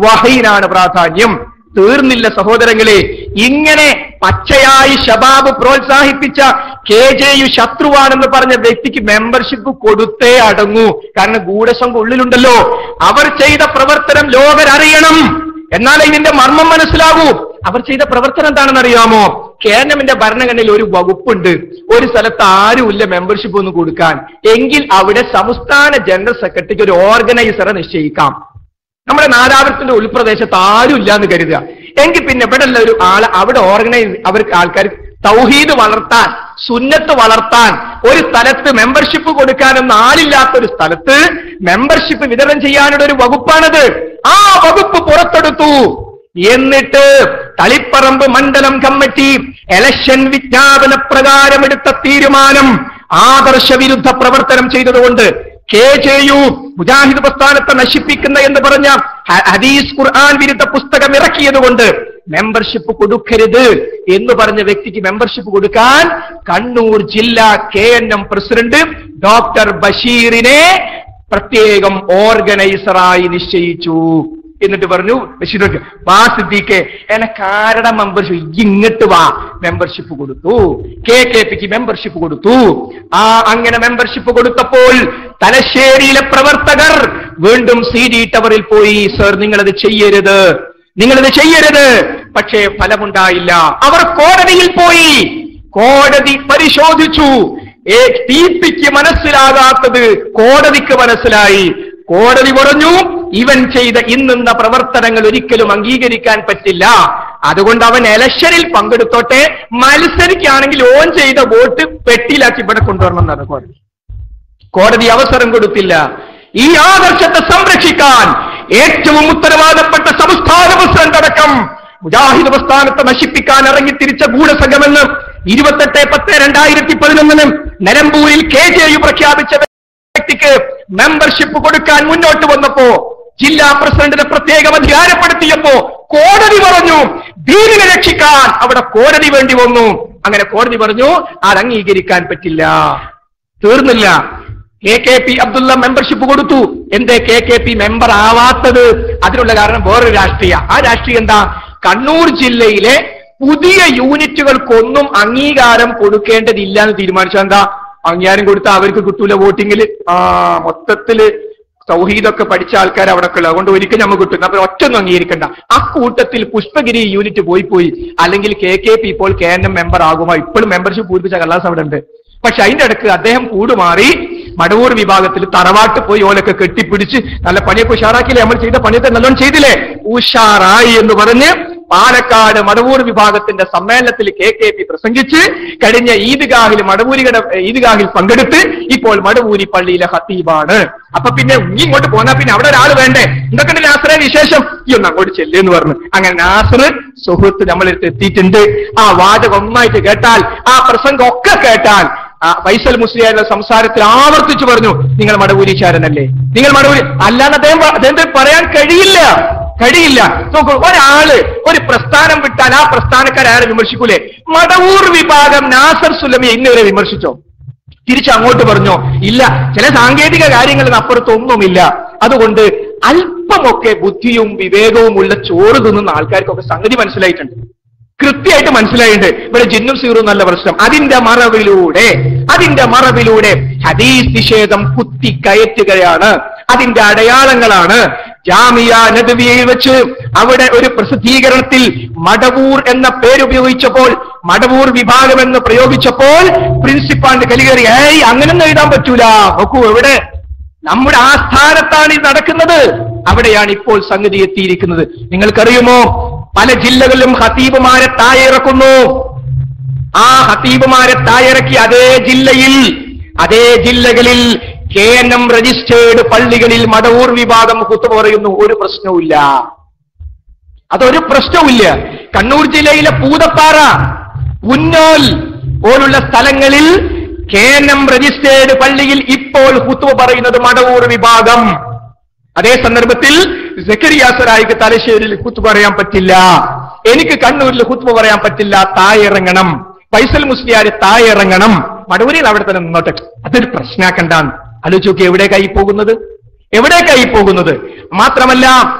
വഹയിനാണ് പ്രാധാന്യം. തീർന്നില്ല സഹോദരങ്ങളെ. ഇങ്ങനെ പച്ചയായി ശബാബ് പ്രോത്സാഹിപ്പിച്ച KJU ശത്രുവാണെന്ന് പറഞ്ഞ വ്യക്തിക്ക് മെമ്പർഷിപ്പ് കൊടുത്തേ അടങ്ങൂ. കാരണം ഗൂഢസംഘം ഉള്ളിലുണ്ടല്ലോ. അവർ ചെയ്ത പ്രവർത്തനം ലോകരറിയണം, എന്നാലേ ഇതിന്റെ മർമ്മം മനസ്സിലാകൂ. അവർ ചെയ്ത പ്രവർത്തനം എന്താണെന്ന് അറിയാമോ? KNM-ന്റെ ഭരണഘടനയിൽ ഒരു വകുപ്പുണ്ട്, ഒരു സ്ഥലത്ത് ആരുമില്ല മെമ്പർഷിപ്പ് ഒന്ന് കൊടുക്കാൻ, എങ്കിൽ അവിടെ സംസ്ഥാന ജനറൽ സെക്രട്ടറിക്ക് ഒരു ഓർഗനൈസറെ നിശ്ചയിക്കാം. നമ്മുടെ നാദാപുരത്തിന്റെ ഉൾപ്രദേശത്ത് ആരും ഇല്ലാന്ന് കരുതുക, എങ്കിൽ പിന്നെ ഇവിടെ ഉള്ള ഒരു ആള് അവിടെ അവർക്ക് ആൾക്കാർ തൗഹീദ് വളർത്താൻ, സുന്നത്ത് വളർത്താൻ ഒരു സ്ഥലത്ത് മെമ്പർഷിപ്പ് കൊടുക്കാനൊന്നും ആളില്ലാത്ത ഒരു സ്ഥലത്ത് മെമ്പർഷിപ്പ് വിതരണം ചെയ്യാനുള്ള ഒരു വകുപ്പാണത്. ആ വകുപ്പ് പുറത്തെടുത്തു. എന്നിട്ട് തളിപ്പറമ്പ് മണ്ഡലം കമ്മിറ്റി ഇലക്ഷൻ വിജ്ഞാപന പ്രകാരം എടുത്ത തീരുമാനം ആദർശവിരുദ്ധ പ്രവർത്തനം ചെയ്തതുകൊണ്ട് KJU മുജാഹിദ് പ്രസ്ഥാനത്തെ നശിപ്പിക്കുന്ന എന്ന് പറഞ്ഞ ഹദീസ് ഖുർആൻ വിരുദ്ധ പുസ്തകം ഇറക്കിയതുകൊണ്ട് മെമ്പർഷിപ്പ് കൊടുക്കരുത് എന്ന് പറഞ്ഞ വ്യക്തിക്ക് മെമ്പർഷിപ്പ് കൊടുക്കാൻ കണ്ണൂർ ജില്ലാ KNM പ്രസിഡന്റ് ഡോക്ടർ ബഷീറിനെ പ്രത്യേകം ഓർഗനൈസറായി നിശ്ചയിച്ചു. എന്നിട്ട് പറഞ്ഞു ബഷീർക്ക്, വാ സിദ്ദീഖേ, എനക്കാരുടെ മെമ്പർഷിപ്പ് ഇങ്ങോട്ട് വാ. മെമ്പർഷിപ്പ് കൊടുത്തു. KKPക്ക് മെമ്പർഷിപ്പ് കൊടുത്തു. അങ്ങനെ മെമ്പർഷിപ്പ് കൊടുത്തപ്പോൾ തലശ്ശേരിയിലെ പ്രവർത്തകർ വീണ്ടും CD ടവറിൽ പോയി, സർ നിങ്ങളത് ചെയ്യരുത്, നിങ്ങളത് ചെയ്യരുത്. പക്ഷേ ഫലമുണ്ടായില്ല. അവർ കോടതിയിൽ പോയി. കോടതി പരിശോധിച്ചു. TPക്ക് മനസ്സിലാകാത്തത് കോടതിക്ക് മനസ്സിലായി. കോടതി പറഞ്ഞു, ഇവൻ ചെയ്ത ഇന്നുന്ന പ്രവർത്തനങ്ങൾ ഒരിക്കലും അംഗീകരിക്കാൻ പറ്റില്ല. അതുകൊണ്ട് അവൻ ഇലക്ഷനിൽ പങ്കെടുത്തോട്ടെ, മത്സരിക്കുകയാണെങ്കിൽ ഓൻ ചെയ്ത വോട്ട് പെട്ടിയിലാക്കി ഇവിടെ കൊണ്ടുവരണം എന്നാണ് കോടതി. കോടതി അവസരം കൊടുത്തില്ല. ഈ ആദർശത്തെ സംരക്ഷിക്കാൻ ഏറ്റവും ഉത്തരവാദപ്പെട്ട സംസ്ഥാന പ്രസിഡന്റ് അടക്കം മുജാഹിദ് പ്രസ്ഥാനത്തെ നശിപ്പിക്കാൻ ഇറങ്ങിത്തിരിച്ച ഗൂഢസംഘമെന്ന് 28/10/2011 നിലമ്പൂരിൽ KJU പ്രഖ്യാപിച്ച വ്യക്തിക്ക് മെമ്പർഷിപ്പ് കൊടുക്കാൻ മുന്നോട്ട് വന്നപ്പോ, ജില്ലാ പ്രസിഡന്റിനെ പ്രത്യേകം അധികാരപ്പെടുത്തിയപ്പോ കോടതി പറഞ്ഞു ദീനിനെ രക്ഷിക്കാൻ അവിടെ കോടതി വേണ്ടി വന്നു. അങ്ങനെ കോടതി പറഞ്ഞു അത് അംഗീകരിക്കാൻ പറ്റില്ല. തീർന്നില്ല. KKP അബ്ദുള്ള മെമ്പർഷിപ്പ് കൊടുത്തു. എന്തേ KKP മെമ്പർ ആവാത്തത്? അതിനുള്ള കാരണം വേറൊരു രാഷ്ട്രീയ. ആ രാഷ്ട്രീയം എന്താ? കണ്ണൂർ ജില്ലയിലെ പുതിയ യൂണിറ്റുകൾക്കൊന്നും അംഗീകാരം കൊടുക്കേണ്ടതില്ല എന്ന് തീരുമാനിച്ചത്. എന്താ? അംഗീകാരം കൊടുത്താൽ അവർക്ക് കിട്ടൂല വോട്ടിങ്ങിൽ. മൊത്തത്തില് തൗഹീദൊക്കെ പഠിച്ച ആൾക്കാർ അവിടെ ഉള്ളത്, അതുകൊണ്ട് ഒരിക്കലും നമുക്ക് കിട്ടും. അപ്പൊ ഒറ്റൊന്നും അംഗീകരിക്കണ്ട. ആ കൂട്ടത്തിൽ പുഷ്പഗിരി യൂണിറ്റ് പോയി. അല്ലെങ്കിൽ KKP ഇപ്പോൾ KNM മെമ്പർ ആകുമോ? ഇപ്പോഴും മെമ്പർഷിപ്പ് പൂരിപ്പിച്ച കള്ളാസ് അവിടെ ഉണ്ട്. പക്ഷെ അതിന്റെ ഇടക്ക് അദ്ദേഹം കൂടുമാറി മടവൂർ വിഭാഗത്തിൽ തറവാട്ട് പോയി ഓലൊക്കെ കെട്ടിപ്പിടിച്ച് നല്ല പണിയൊക്കെ ഉഷാറാക്കിയില്ലേ? നമ്മൾ ചെയ്ത പണിയൊക്കെ നല്ലോണം ചെയ്തില്ലേ? ഉഷാറായി എന്ന് പറഞ്ഞ് പാലക്കാട് മടവൂർ വിഭാഗത്തിന്റെ സമ്മേളനത്തിൽ KKP പ്രസംഗിച്ച് കഴിഞ്ഞ ഈദ്ഗാഹിൽ മടവൂരിയുടെ ഈദ്ഗാഹിൽ പങ്കെടുത്ത് ഇപ്പോൾ മടവൂരി പള്ളിയിലെ ഖത്തീബാണ്. അപ്പൊ പിന്നെ ഇങ്ങോട്ട് പോന്നാ പിന്നെ അവിടെ ഒരാൾ വേണ്ടേ? എന്തൊക്കെ നാസറെ വിശേഷം? ഈ ഒന്ന് അങ്ങോട്ട് ചെല്ലേന്ന് പറഞ്ഞു. അങ്ങനെ നാസർ സുഹൃത്ത് നമ്മളെടുത്ത് എത്തിയിട്ടുണ്ട്. ആ വാചകം ഒന്നായിട്ട് കേട്ടാൽ, ആ പ്രസംഗം ഒക്കെ കേട്ടാൽ, ഫൈസൽ മുസ്ലിയാരുടെ സംസാരത്തിൽ ആവർത്തിച്ചു പറഞ്ഞു, നിങ്ങൾ മടവൂരിക്കാരനല്ലേ, നിങ്ങൾ മടവൂരി അല്ലാന്ന് അദ്ദേഹം പറയാൻ കഴിയില്ല. നോക്കൂ, ഒരാള് ഒരു പ്രസ്ഥാനം വിട്ടാൽ ആ പ്രസ്ഥാനക്കാരെ വിമർശിക്കൂലേ? മടവൂർ വിഭാഗം നാസർ സുലമിയെ ഇന്നുവരെ വിമർശിച്ചോ? തിരിച്ചങ്ങോട്ട് പറഞ്ഞോ? ഇല്ല. ചില സാങ്കേതിക കാര്യങ്ങളിൽ അപ്പുറത്തൊന്നുമില്ല. അതുകൊണ്ട് അല്പമൊക്കെ ബുദ്ധിയും വിവേകവും ഉള്ള ചോറ് തിന്നുന്ന ആൾക്കാർക്കൊക്കെ സംഗതി മനസ്സിലായിട്ടുണ്ട്, കൃത്യമായിട്ട് മനസ്സിലായിട്ടുണ്ട്. ഇവിടെ ജിന്നും സീറും നല്ല പ്രശ്നം. അതിന്റെ മറവിലൂടെ ഹദീസ് നിഷേധം കുത്തി കയറ്റുകയാണ്. അതിന്റെ അടയാളങ്ങളാണ്. ജാമിയ നദവിയയിൽ വെച്ച് അവിടെ ഒരു പ്രസിദ്ധീകരണത്തിൽ മടവൂർ എന്ന പേരുപയോഗിച്ചപ്പോൾ, മടവൂർ വിഭാഗം എന്ന് പ്രയോഗിച്ചപ്പോൾ പ്രിൻസിപ്പാളിന്റെ കലികേറി, അങ്ങനെയൊന്നും എഴുതാൻ പറ്റൂല. നോക്കൂ, എവിടെ നമ്മുടെ ആസ്ഥാനത്താണ് ഇത് നടക്കുന്നത്. അവിടെയാണ് ഇപ്പോൾ സംഗതി എത്തിയിരിക്കുന്നത്. നിങ്ങൾക്കറിയുമോ, പല ജില്ലകളിലും ഖതീബുമാരെ താഴെയിറക്കുന്നു. ആ ഖതീബുമാരെ താഴെയിറക്കി അതേ ജില്ലകളിൽ KNM രജിസ്റ്റേർഡ് പള്ളികളിൽ മടവൂർ വിഭാഗം ഖുത്ബ പറയുന്നു. ഒരു പ്രശ്നവുമില്ല, അതൊരു പ്രശ്നവുമില്ല. കണ്ണൂർ ജില്ലയിലെ പൂതപ്പാറ, പുന്നോൽ പോലുള്ള സ്ഥലങ്ങളിൽ KNM രജിസ്റ്റേർഡ് പള്ളിയിൽ ഇപ്പോൾ ഖുത്ബ പറയുന്നത് മടവൂർ വിഭാഗം. അതേ സന്ദർഭത്തിൽ സക്കരിയ സറായിക്ക് തലശ്ശേരിയിൽ ഖുത്ബ പറയാൻ പറ്റില്ല, എനിക്ക് കണ്ണൂരിൽ ഖുത്ബ പറയാൻ പറ്റില്ല, താഴെയിറങ്ങണം. ഫൈസൽ മുസ്ലിയാർ താഴെയിറങ്ങണം. മടവൂരിൽ അവിടെ തന്നെ നിന്നോട്ടെ. അതൊരു പ്രശ്നമാക്കണ്ടാന്ന് ആലോചിച്ച് നോക്കി. എവിടേക്കായി പോകുന്നത്? മാത്രമല്ല,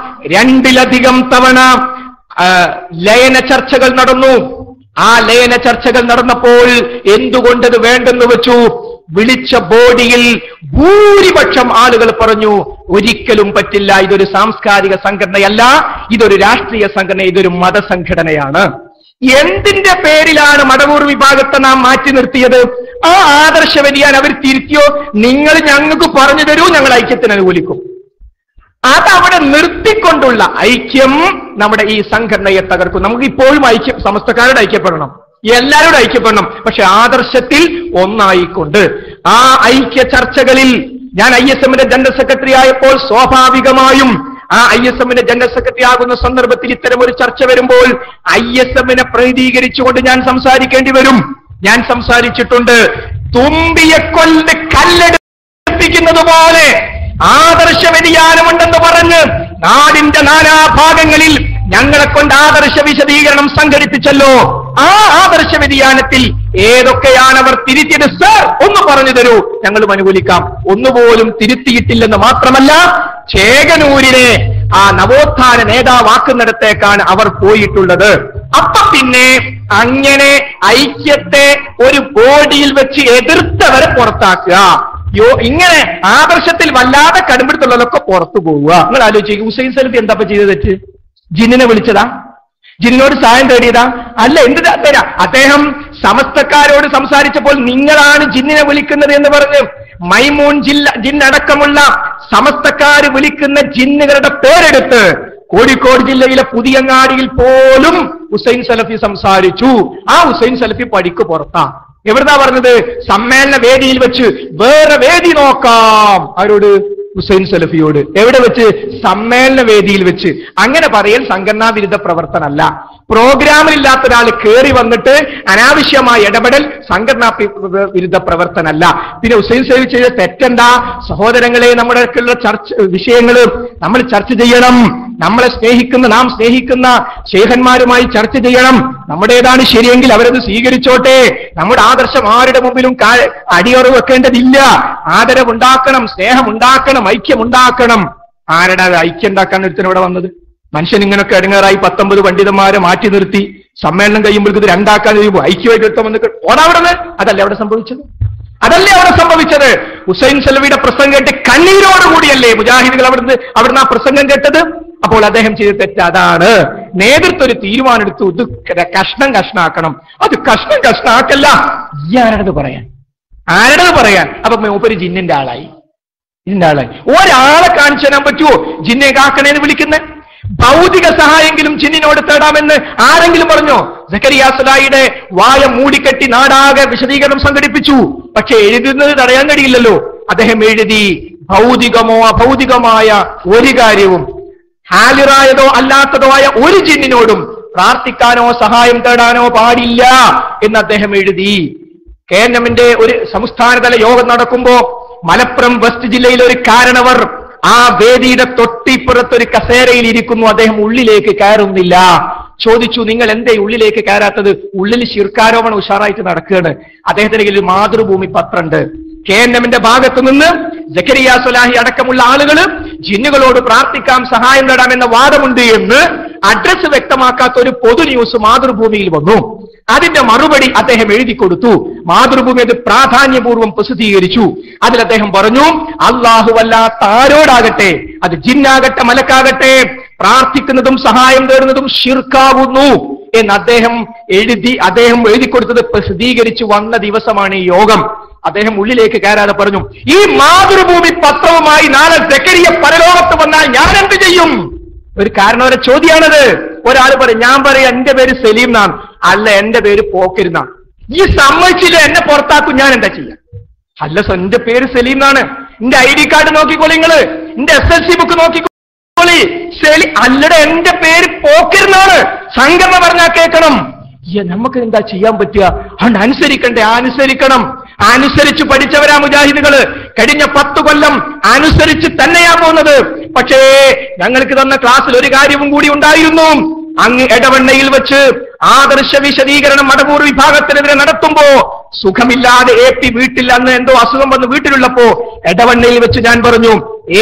2ലധികം തവണ ലയന ചർച്ചകൾ നടന്നു. ആ ലയന ചർച്ചകൾ നടന്നപ്പോൾ എന്തുകൊണ്ടത് വേണ്ടെന്ന് വെച്ചു? വിളിച്ച ബോഡിയിൽ ഭൂരിപക്ഷം ആളുകൾ പറഞ്ഞു ഒരിക്കലും പറ്റില്ല, ഇതൊരു സാംസ്കാരിക സംഘടനയല്ല, ഇതൊരു രാഷ്ട്രീയ സംഘടന, ഇതൊരു മതസംഘടനയാണ്. എന്തിന്റെ പേരിലാണ് മടവൂർ വിഭാഗത്തെ നാം മാറ്റി നിർത്തിയത്? ആ ആദർശ വ്യതിയാനം അവർ തിരുത്തിയോ? നിങ്ങൾ ഞങ്ങൾക്ക് പറഞ്ഞു തരൂ, ഞങ്ങൾ ഐക്യത്തിന് അനുകൂലിക്കും. അതവിടെ നിർത്തിക്കൊണ്ടുള്ള ഐക്യം നമ്മുടെ ഈ സംഘടനയെ തകർക്കും. നമുക്ക് ഇപ്പോഴും സമസ്തക്കാരോട് ഐക്യപ്പെടണം, എല്ലാവരോടും ഐക്യപ്പെടണം. പക്ഷെ ആദർശത്തിൽ ഒന്നായിക്കൊണ്ട് ആ ഐക്യ ചർച്ചകളിൽ ഞാൻ ISMന്റെ ജനറൽ സെക്രട്ടറി ആയപ്പോൾ സ്വാഭാവികമായും ആ ISMന്റെ ജനറൽ സെക്രട്ടറി ആകുന്ന സന്ദർഭത്തിൽ ഇത്തരം ഒരു ചർച്ച വരുമ്പോൾ ISMനെ പ്രതിനിധീകരിച്ചുകൊണ്ട് ഞാൻ സംസാരിക്കേണ്ടി വരും. ഞാൻ സംസാരിച്ചിട്ടുണ്ട്. തുമ്പിയെ കൊല്ല് കല്ലെടുപ്പിക്കുന്നത് പോലെ ആദർശ വ്യതിയാനമുണ്ടെന്ന് പറഞ്ഞ് നാടിന്റെ നാനാഭാഗങ്ങളിൽ ഞങ്ങളെ കൊണ്ട് ആദർശ വിശദീകരണം സംഘടിപ്പിച്ചല്ലോ. ആ ആദർശ വ്യതിയാനത്തിൽ ഏതൊക്കെയാണ് അവർ തിരുത്തിയത്? സർ, ഒന്ന് പറഞ്ഞു തരൂ, ഞങ്ങളും അനുകൂലിക്കാം. ഒന്നുപോലും തിരുത്തിയിട്ടില്ലെന്ന് മാത്രമല്ല, ചേകനൂരിനെ ആ നവോത്ഥാന നേതാവാക്കുന്നിടത്തേക്കാണ് അവർ പോയിട്ടുള്ളത്. അപ്പൊ പിന്നെ അങ്ങനെ ഐക്യത്തെ ഒരു ബോഡിയിൽ വെച്ച് എതിർത്തവരെ പുറത്താക്കുക. ഇങ്ങനെ ആദർശത്തിൽ വല്ലാതെ കടുംപിടുത്തുള്ളതൊക്കെ പുറത്തു പോവുക. നിങ്ങൾ ആലോചിക്കുക, ഹുസൈൻ സലഫി എന്താ ചെയ്തത് തെറ്റ്? ജിന്നിനെ വിളിച്ചതാ? ജിന്നിനോട് സഹായം തേടിയതാ? അല്ല. എന്ത് തരാ? അദ്ദേഹം സമസ്തക്കാരോട് സംസാരിച്ചപ്പോൾ നിങ്ങളാണ് ജിന്നിനെ വിളിക്കുന്നത് എന്ന് പറഞ്ഞ് മൈമൂൺ ജിന്നടക്കമുള്ള സമസ്തക്കാര് വിളിക്കുന്ന ജിന്നുകളുടെ പേരെടുത്ത് കോഴിക്കോട് ജില്ലയിലെ പുതിയങ്ങാടിയിൽ പോലും ഹുസൈൻ സലഫി സംസാരിച്ചു. ആ ഹുസൈൻ സലഫി പടിക്ക് പുറത്താ. എവിടുന്നാ പറഞ്ഞത്? സമ്മേളന വേദിയിൽ വെച്ച്. വേറെ വേദി നോക്കാം. ആരോട്? ഹുസൈൻ സലഫിയോട്. എവിടെ വെച്ച്? സമ്മേളന വേദിയിൽ വെച്ച്. അങ്ങനെ പറയൽ സംഘടനാ വിരുദ്ധ പ്രവർത്തനമല്ല. പ്രോഗ്രാമിലില്ലാത്ത ഒരാൾ കയറി വന്നിട്ട് അനാവശ്യമായി ഇടപെടൽ സംഘടനാ വിരുദ്ധ പ്രവർത്തനമല്ല. പിന്നെ ഹുസൈൻ സലഫി ചെയ്ത തെറ്റെന്താ? സഹോദരങ്ങളെ, നമ്മുടെ വിഷയങ്ങൾ നമ്മൾ ചർച്ച ചെയ്യണം. നമ്മളെ നാം സ്നേഹിക്കുന്ന ശേഖന്മാരുമായി ചർച്ച ചെയ്യണം. നമ്മുടേതാണ് ശരിയെങ്കിൽ അവരത് സ്വീകരിച്ചോട്ടെ. നമ്മുടെ ആദർശം ആരുടെ മുമ്പിലും അടിയറവ് വെക്കേണ്ടതില്ല. ആദരവുണ്ടാക്കണം, സ്നേഹമുണ്ടാക്കണം, ഐക്യമുണ്ടാക്കണം. ആരുടെ ഐക്യം ഉണ്ടാക്കാൻ ഒരുത്തനവിടെ വന്നത്? മനുഷ്യൻ ഇങ്ങനൊക്കെ അടങ്ങാറായി 19 പണ്ഡിതന്മാരെ മാറ്റി നിർത്തി സമ്മേളനം കഴിയുമ്പോഴേക്ക് ഇത് രണ്ടാക്കാൻ കഴിയുമ്പോൾ ഐക്യമായിട്ട് എടുത്ത വന്നിട്ട് ഓടാവിടുന്നത്. അതല്ലേ അവിടെ സംഭവിച്ചത്? ഹുസൈൻ സലഫിയുടെ പ്രസംഗം കേട്ട് കണ്ണീരോടുകൂടിയല്ലേ മുജാഹിദുകൾ അവിടുന്ന് ആ പ്രസംഗം കേട്ടത്? അപ്പോൾ അദ്ദേഹം ചെയ്ത തെറ്റ് അതാണ്. നേതൃത്വം ഒരു തീരുമാനം എടുത്തു, ഇത് കഷ്ണാക്കണം. അത് കഷ്ണാക്കല്ല. ആരുടേത് പറയാൻ? അപ്പൊ മൂപ്പര് ജിന്നിന്റെ ആളായി. ഒരാളെ കാണിച്ചു തരാൻ പറ്റുമോ ജിന്നെ കാക്കണേന്ന് വിളിക്കുന്നത്? ഭൗതിക സഹായെങ്കിലും ജിന്നിനോട് തേടാമെന്ന് ആരെങ്കിലും പറഞ്ഞോ? സക്കരിയ സലാഹിയുടെ വായ മൂടിക്കെട്ടി നാടാകെ വിശദീകരണം സംഘടിപ്പിച്ചു. പക്ഷെ എഴുതുന്നത് തടയാൻ കഴിയില്ലല്ലോ. അദ്ദേഹം എഴുതി, ഭൗതികമോ അഭൗതികമായ ഒരു കാര്യവും ഹാലിറായതോ അല്ലാത്തതോ ആയ ഒരു ജിന്നിനോടും പ്രാർത്ഥിക്കാനോ സഹായം തേടാനോ പാടില്ല എന്ന് അദ്ദേഹം എഴുതി. KNM-ന്റെ ഒരു സംസ്ഥാനതല യോഗം നടക്കുമ്പോ മലപ്പുറം വെസ്റ്റ് ജില്ലയിലെ ഒരു കാരണവർ ആ വേദിയുടെ തൊട്ടിപ്പുറത്തൊരു കസേരയിൽ ഇരിക്കുന്നു. അദ്ദേഹം ഉള്ളിലേക്ക് കയറുന്നില്ല. ചോദിച്ചു, നിങ്ങൾ എന്തേ ഉള്ളിലേക്ക് കയറാത്തത്? ഉള്ളിൽ ശിർക്കാരോപണം ഉഷാറായിട്ട് നടക്കുകയാണ്. അദ്ദേഹത്തിന്റെ കയ്യിൽ മാതൃഭൂമി പത്രമുണ്ട്. KNM-ന്റെ ഭാഗത്തു നിന്ന് സക്കരിയ സലാഹി അടക്കമുള്ള ആളുകൾ ജിന്നുകളോട് പ്രാർത്ഥിക്കാം, സഹായം നേടാം എന്ന വാദമുണ്ട് എന്ന് അഡ്രസ് വ്യക്തമാക്കാത്ത ഒരു പൊതു ന്യൂസ് മാതൃഭൂമിയിൽ വന്നു. അതിന്റെ മറുപടി അദ്ദേഹം എഴുതി കൊടുത്തു. മാതൃഭൂമി അത് പ്രാധാന്യപൂർവ്വം പ്രസിദ്ധീകരിച്ചു. അതിൽ അദ്ദേഹം പറഞ്ഞു, അല്ലാഹുവല്ലാത്ത ആരോടാകട്ടെ, അത് ജിന്നാകട്ടെ മലക്കാകട്ടെ, പ്രാർത്ഥിക്കുന്നതും സഹായം തേടുന്നതും ശിർക്കാവുന്നു എന്ന് അദ്ദേഹം എഴുതി കൊടുത്തത് പ്രസിദ്ധീകരിച്ചു വന്ന ദിവസമാണ് ഈ യോഗം. അദ്ദേഹം ഉള്ളിലേക്ക് കയറാതെ പറഞ്ഞു, ഈ മാതൃഭൂമി പത്രവുമായി നാളെ സക്കരിയ പരലോകത്ത് വന്നാൽ ഞാൻ എന്ത് ചെയ്യും? ഒരു കാരണവരെ ചോദ്യമാണത്. ഒരാൾ പറയും, ഞാൻ പറയാം എന്റെ പേര് സലീം എന്നാണ്. അല്ല, എന്റെ പേര് പോക്കിരുന്നാണ്. ഈ സമ്മതിച്ചില്ല, എന്നെ പുറത്താക്കും, ഞാൻ എന്താ ചെയ്യാം? അല്ല, എന്റെ പേര് സലീം എന്നാണ്. എന്റെ ID കാർഡ് നോക്കിക്കോളി, നിങ്ങള് എന്റെ SSLC ബുക്ക് നോക്കിക്കോളി. അല്ലടെ എന്റെ പേര് പോക്കിരുന്നാണ്. സംഘടന പറഞ്ഞാൽ കേൾക്കണം. നമുക്ക് എന്താ ചെയ്യാൻ പറ്റുക? അതുകൊണ്ട് അനുസരിക്കണം. അനുസരിച്ച് പഠിച്ചവരാ മുജാഹിദുകള്. കഴിഞ്ഞ 10 കൊല്ലം അനുസരിച്ച് തന്നെയാ പോകുന്നത്. പക്ഷേ ഞങ്ങൾക്ക് തന്ന ക്ലാസ്സിൽ ഒരു കാര്യവും കൂടി ഉണ്ടായിരുന്നു. അങ്ങ് എടവണ്ണയിൽ വെച്ച് ആദർശ വിശദീകരണം മടവൂർ വിഭാഗത്തിനെതിരെ നടത്തുമ്പോ സുഖമില്ലാതെ AP വീട്ടിൽ അന്ന് എന്തോ അസുഖം വന്ന് വീട്ടിലുള്ളപ്പോ എടവണ്ണയിൽ വെച്ച് ഞാൻ പറഞ്ഞു,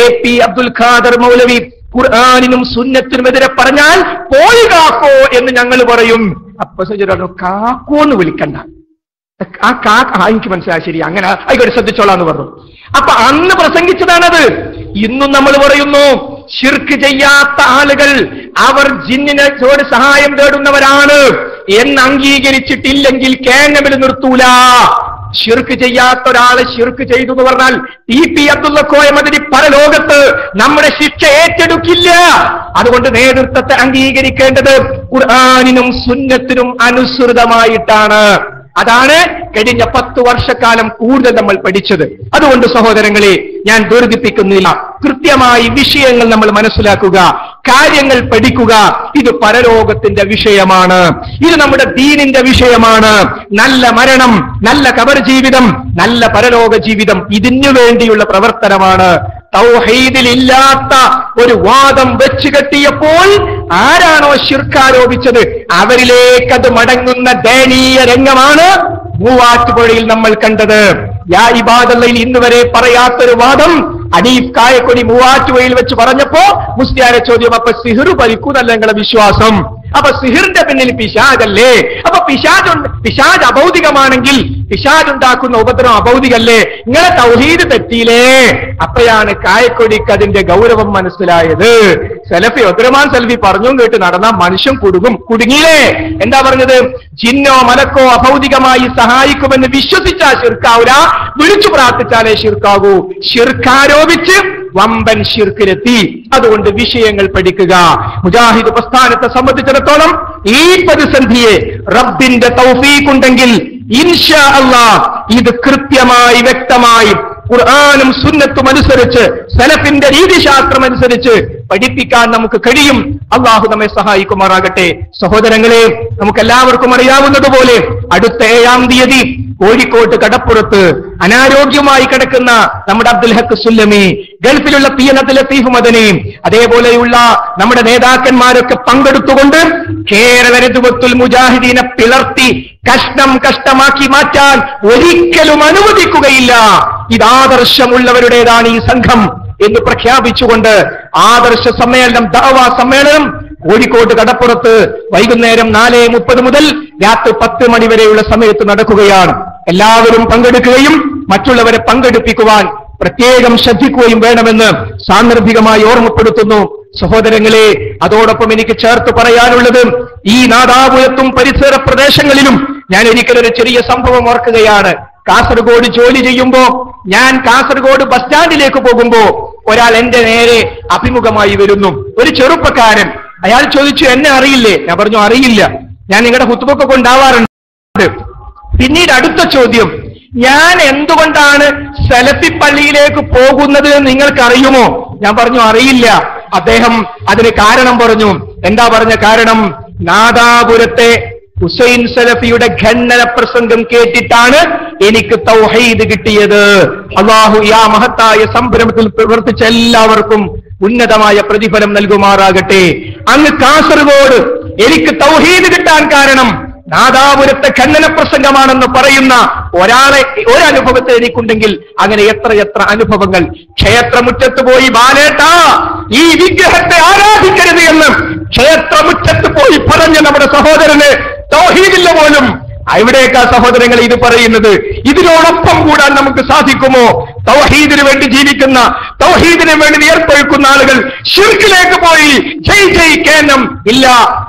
AP അബ്ദുൽ ഖാദർ മൗലവി ഖുർആനിനും സുന്നത്തിനുമെതിരെ പറഞ്ഞാൽ പോയി കാക്കോ എന്ന് ഞങ്ങൾ പറയും. അപ്പൊ കാക്കോ എന്ന് വിളിക്കണ്ട. എനിക്ക് മനസ്സിലായി, ശരി, അങ്ങനെ ആയിക്കോട്ടെ, ശ്രദ്ധിച്ചോളാന്ന് പറഞ്ഞു. അപ്പൊ അന്ന് പ്രസംഗിച്ചതാണത്. ഇന്നും നമ്മൾ പറയുന്നു, ശിർക്ക് ചെയ്യാത്ത ആളുകൾ അവർ ജിന്നിനോട് സഹായം തേടുന്നവരാണ് എന്ന് അംഗീകരിച്ചിട്ടില്ലെങ്കിൽ KNM-ൽ നിർത്തൂല. ശിർക്ക് ചെയ്യാത്ത ഒരാളെ ശിർക്ക് ചെയ്തു എന്ന് പറഞ്ഞാൽ TP അബ്ദുള്ള കോയ മദനി പരലോകത്ത് നമ്മുടെ ശിക്ഷ ഏറ്റെടുക്കില്ല. അതുകൊണ്ട് നേതൃത്വത്തെ അംഗീകരിക്കേണ്ടത് ഖുർആനിനും സുന്നത്തിനും അനുസൃതമായിട്ടാണ്. അതാണ് കഴിഞ്ഞ 10 വർഷക്കാലം കൂടുതൽ നമ്മൾ പഠിച്ചത്. അതുകൊണ്ട് സഹോദരങ്ങളെ, ഞാൻ ദീർഘിപ്പിക്കുന്നില്ല. കൃത്യമായി വിഷയങ്ങൾ നമ്മൾ മനസ്സിലാക്കുക, കാര്യങ്ങൾ പഠിക്കുക. ഇത് പരലോകത്തിന്റെ വിഷയമാണ്. ഇത് നമ്മുടെ ദീനിന്റെ വിഷയമാണ്. നല്ല മരണം, നല്ല ഖബർ ജീവിതം, നല്ല പരലോക ജീവിതം, ഇതിനു വേണ്ടിയുള്ള പ്രവർത്തനമാണ്. തൗഹീദിൽ ഇല്ലാത്ത ഒരു വാദം വെച്ച് കെട്ടിയപ്പോൾ ആരാണോ ശിർക്കാരോപിച്ചത് അവരിലേക്ക് അത് മടങ്ങുന്ന ദയനീയ രംഗമാണ് മൂവാറ്റുപുഴയിൽ നമ്മൾ കണ്ടത്. യാ ഇബാദല്ലയിൽ ഇന്നുവരെ പറയാത്തൊരു വാദം അനീഫ് കായക്കൊടി മൂവാറ്റുപുഴയിൽ വെച്ച് പറഞ്ഞപ്പോ മുസ്ലിയാരെ ചോദ്യം, അപ്പൊ സിഹിർ ഫലിക്കുന്നല്ല നിങ്ങളുടെ വിശ്വാസം? അപ്പൊ സിഹിറിന്റെ പിന്നിൽ പിശാചല്ലേ? അപ്പൊ പിശാജ് അഭൗതികമാണെങ്കിൽ പിശാജ് ഉണ്ടാക്കുന്ന ഉപദ്രവം അഭൗതികല്ലേ? നിങ്ങളെ തൗഹീദ് തെറ്റിയില്ലേ? അപ്പോഴാണ് കായക്കൊടിക്ക് അതിന്റെ ഗൗരവം മനസ്സിലായത്. സലഫി ഒദ്രമാൻ സലഫി പറഞ്ഞു കേട്ട് നടന്ന മനുഷ്യൻ കുടുങ്ങിയില്ലേ? എന്താ പറഞ്ഞത്? ജിന്നോ മലക്കോ അഭൗതികമായി സഹായിക്കുമെന്ന് വിശ്വസിച്ചാൽ ശിർക്കാവൂല, വിളിച്ചു പ്രാർത്ഥിച്ചാലേ ശിർക്കാകൂ. ശിർക്കാരോപിച്ച് വമ്പൻ ശിർക്കിലെത്തി. അതുകൊണ്ട് വിഷയങ്ങൾ പഠിക്കുക. മുജാഹിദ് പ്രസ്ഥാനത്തെ സംബന്ധിച്ചിടത്തോളം ഈ പ്രതിസന്ധിയെ റബ്ബിന്റെ തൗഫീഖ് ഉണ്ടെങ്കിൽ ഇൻഷാ അല്ലാഹ് ഇത് കൃത്യമായി വ്യക്തമായി ഖുർആനും സുന്നത്തും അനുസരിച്ച് സലഫിന്റെ രീതിശാസ്ത്രം അനുസരിച്ച് പഠിപ്പിക്കാൻ നമുക്ക് കഴിയും. അള്ളാഹു നമ്മെ സഹായിക്കുമാറാകട്ടെ. സഹോദരങ്ങളെ, നമുക്കെല്ലാവർക്കും അറിയാവുന്നതുപോലെ അടുത്ത 7-ാം തീയതി കോഴിക്കോട്ട് കടപ്പുറത്ത് അനാരോഗ്യമായി കിടക്കുന്ന നമ്മുടെ അബ്ദുൽ ഹക്ക് സുല്ലമി, ഗൾഫിലുള്ള ലത്തീഫ് മദനി, അതേപോലെയുള്ള നമ്മുടെ നേതാക്കന്മാരൊക്കെ പങ്കെടുത്തുകൊണ്ട് കേരള നെതുവത്തുൽ മുജാഹിദീനെ പിളർത്തി കഷ്ടമാക്കി മാറ്റാൻ ഒരിക്കലും അനുവദിക്കുകയില്ല. ഇത് ആദർശമുള്ളവരുടേതാണ് ഈ സംഘം എന്ന് പ്രഖ്യാപിച്ചുകൊണ്ട് ആദർശ സമ്മേളനം, ദഅവാ സമ്മേളനം കോഴിക്കോട് കടപ്പുറത്ത് വൈകുന്നേരം 4:30 മുതൽ രാത്രി 10 മണി വരെയുള്ള സമയത്ത് നടക്കുകയാണ്. എല്ലാവരും പങ്കെടുക്കുകയും മറ്റുള്ളവരെ പങ്കെടുപ്പിക്കുവാൻ പ്രത്യേകം ശ്രദ്ധിക്കുകയും വേണമെന്ന് സാന്ദർഭികമായി ഓർമ്മപ്പെടുത്തുന്നു. സഹോദരങ്ങളെ, അതോടൊപ്പം എനിക്ക് ചേർത്ത് പറയാനുള്ളത്, ഈ നാദാപുരത്തും പരിസര പ്രദേശങ്ങളിലും ഞാൻ ഒരിക്കലൊരു ചെറിയ സംഭവം ഓർക്കുകയാണ്. കാസർഗോഡ് ജോലി ചെയ്യുമ്പോ ഞാൻ കാസർഗോഡ് ബസ് സ്റ്റാൻഡിലേക്ക് പോകുമ്പോ ഒരാൾ എന്റെ നേരെ അഭിമുഖമായി വരുന്നു. ഒരു ചെറുപ്പക്കാരൻ. അയാൾ ചോദിച്ചു, എന്നെ അറിയില്ലേ? ഞാൻ പറഞ്ഞു, അറിയില്ല, ഞാൻ നിങ്ങളുടെ ഹുത്തുബൊക്കെ കൊണ്ടാവാറുണ്ട്. പിന്നീട് അടുത്ത ചോദ്യം, ഞാൻ എന്തുകൊണ്ടാണ് സലഫി പള്ളിയിലേക്ക് പോകുന്നത് നിങ്ങൾക്കറിയുമോ? ഞാൻ പറഞ്ഞു, അറിയില്ല. അദ്ദേഹം അതിന് കാരണം പറഞ്ഞു. എന്താ പറഞ്ഞ കാരണം? നാദാപുരത്തെ ഹുസൈൻ സലഫിയുടെ ഖണ്ഡന പ്രസംഗം കേട്ടിട്ടാണ് എനിക്ക് തൗഹീദ് കിട്ടിയത്. അല്ലാഹു ആ മഹത്തായ സംരംഭത്തിൽ പ്രവർത്തിച്ച എല്ലാവർക്കും ഉന്നതമായ പ്രതിഫലം നൽകുമാറാകട്ടെ. അങ്ങ് കാസർഗോഡ് എനിക്ക് തൗഹീദ് കിട്ടാൻ കാരണം നാദാപുരത്തെ ഖണ്ഡന പ്രസംഗമാണെന്ന് പറയുന്ന ഒരനുഭവത്തെ എനിക്കുണ്ടെങ്കിൽ അങ്ങനെ എത്ര അനുഭവങ്ങൾ. ക്ഷേത്രമുറ്റത്ത് പോയി ബാലേട്ടാ ഈ വിഗ്രഹത്തെ ആരാധിക്കരുത് എന്ന് ക്ഷേത്രമുറ്റത്ത് പോയി പറഞ്ഞ നമ്മുടെ സഹോദരന് തൗഹീദില്ല പോലും. എവിടേക്കാ സഹോദരങ്ങൾ ഇത് പറയുന്നത്? ഇതിനോടൊപ്പം കൂടാൻ നമുക്ക് സാധിക്കുമോ? തൗഹീദിന് വേണ്ടി ജീവിക്കുന്ന, തൗഹീദിന് വേണ്ടി വിയർപ്പൊഴുക്കുന്ന ആളുകൾ ശിർക്കിലേക്ക് പോയി ജയ് ജയ് കേന്ദ്രം ഇല്ല,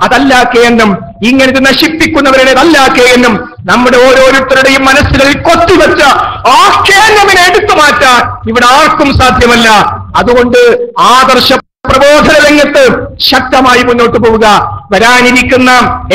അതല്ല കേന്ദ്രം. ഇങ്ങനെ നശിപ്പിക്കുന്നവരുടേതല്ല കേന്ദ്രം. നമ്മുടെ ഓരോരുത്തരുടെയും മനസ്സുകളിൽ കൊത്തിവെച്ച ആ കേന്ദ്രമിനെ എടുത്തു മാറ്റാൻ ഇവിടെ ആർക്കും സാധ്യമല്ല. അതുകൊണ്ട് ആദർശ പ്രബോധന രംഗത്ത് ശക്തമായി മുന്നോട്ട് പോവുക. വരാനിരിക്കുന്ന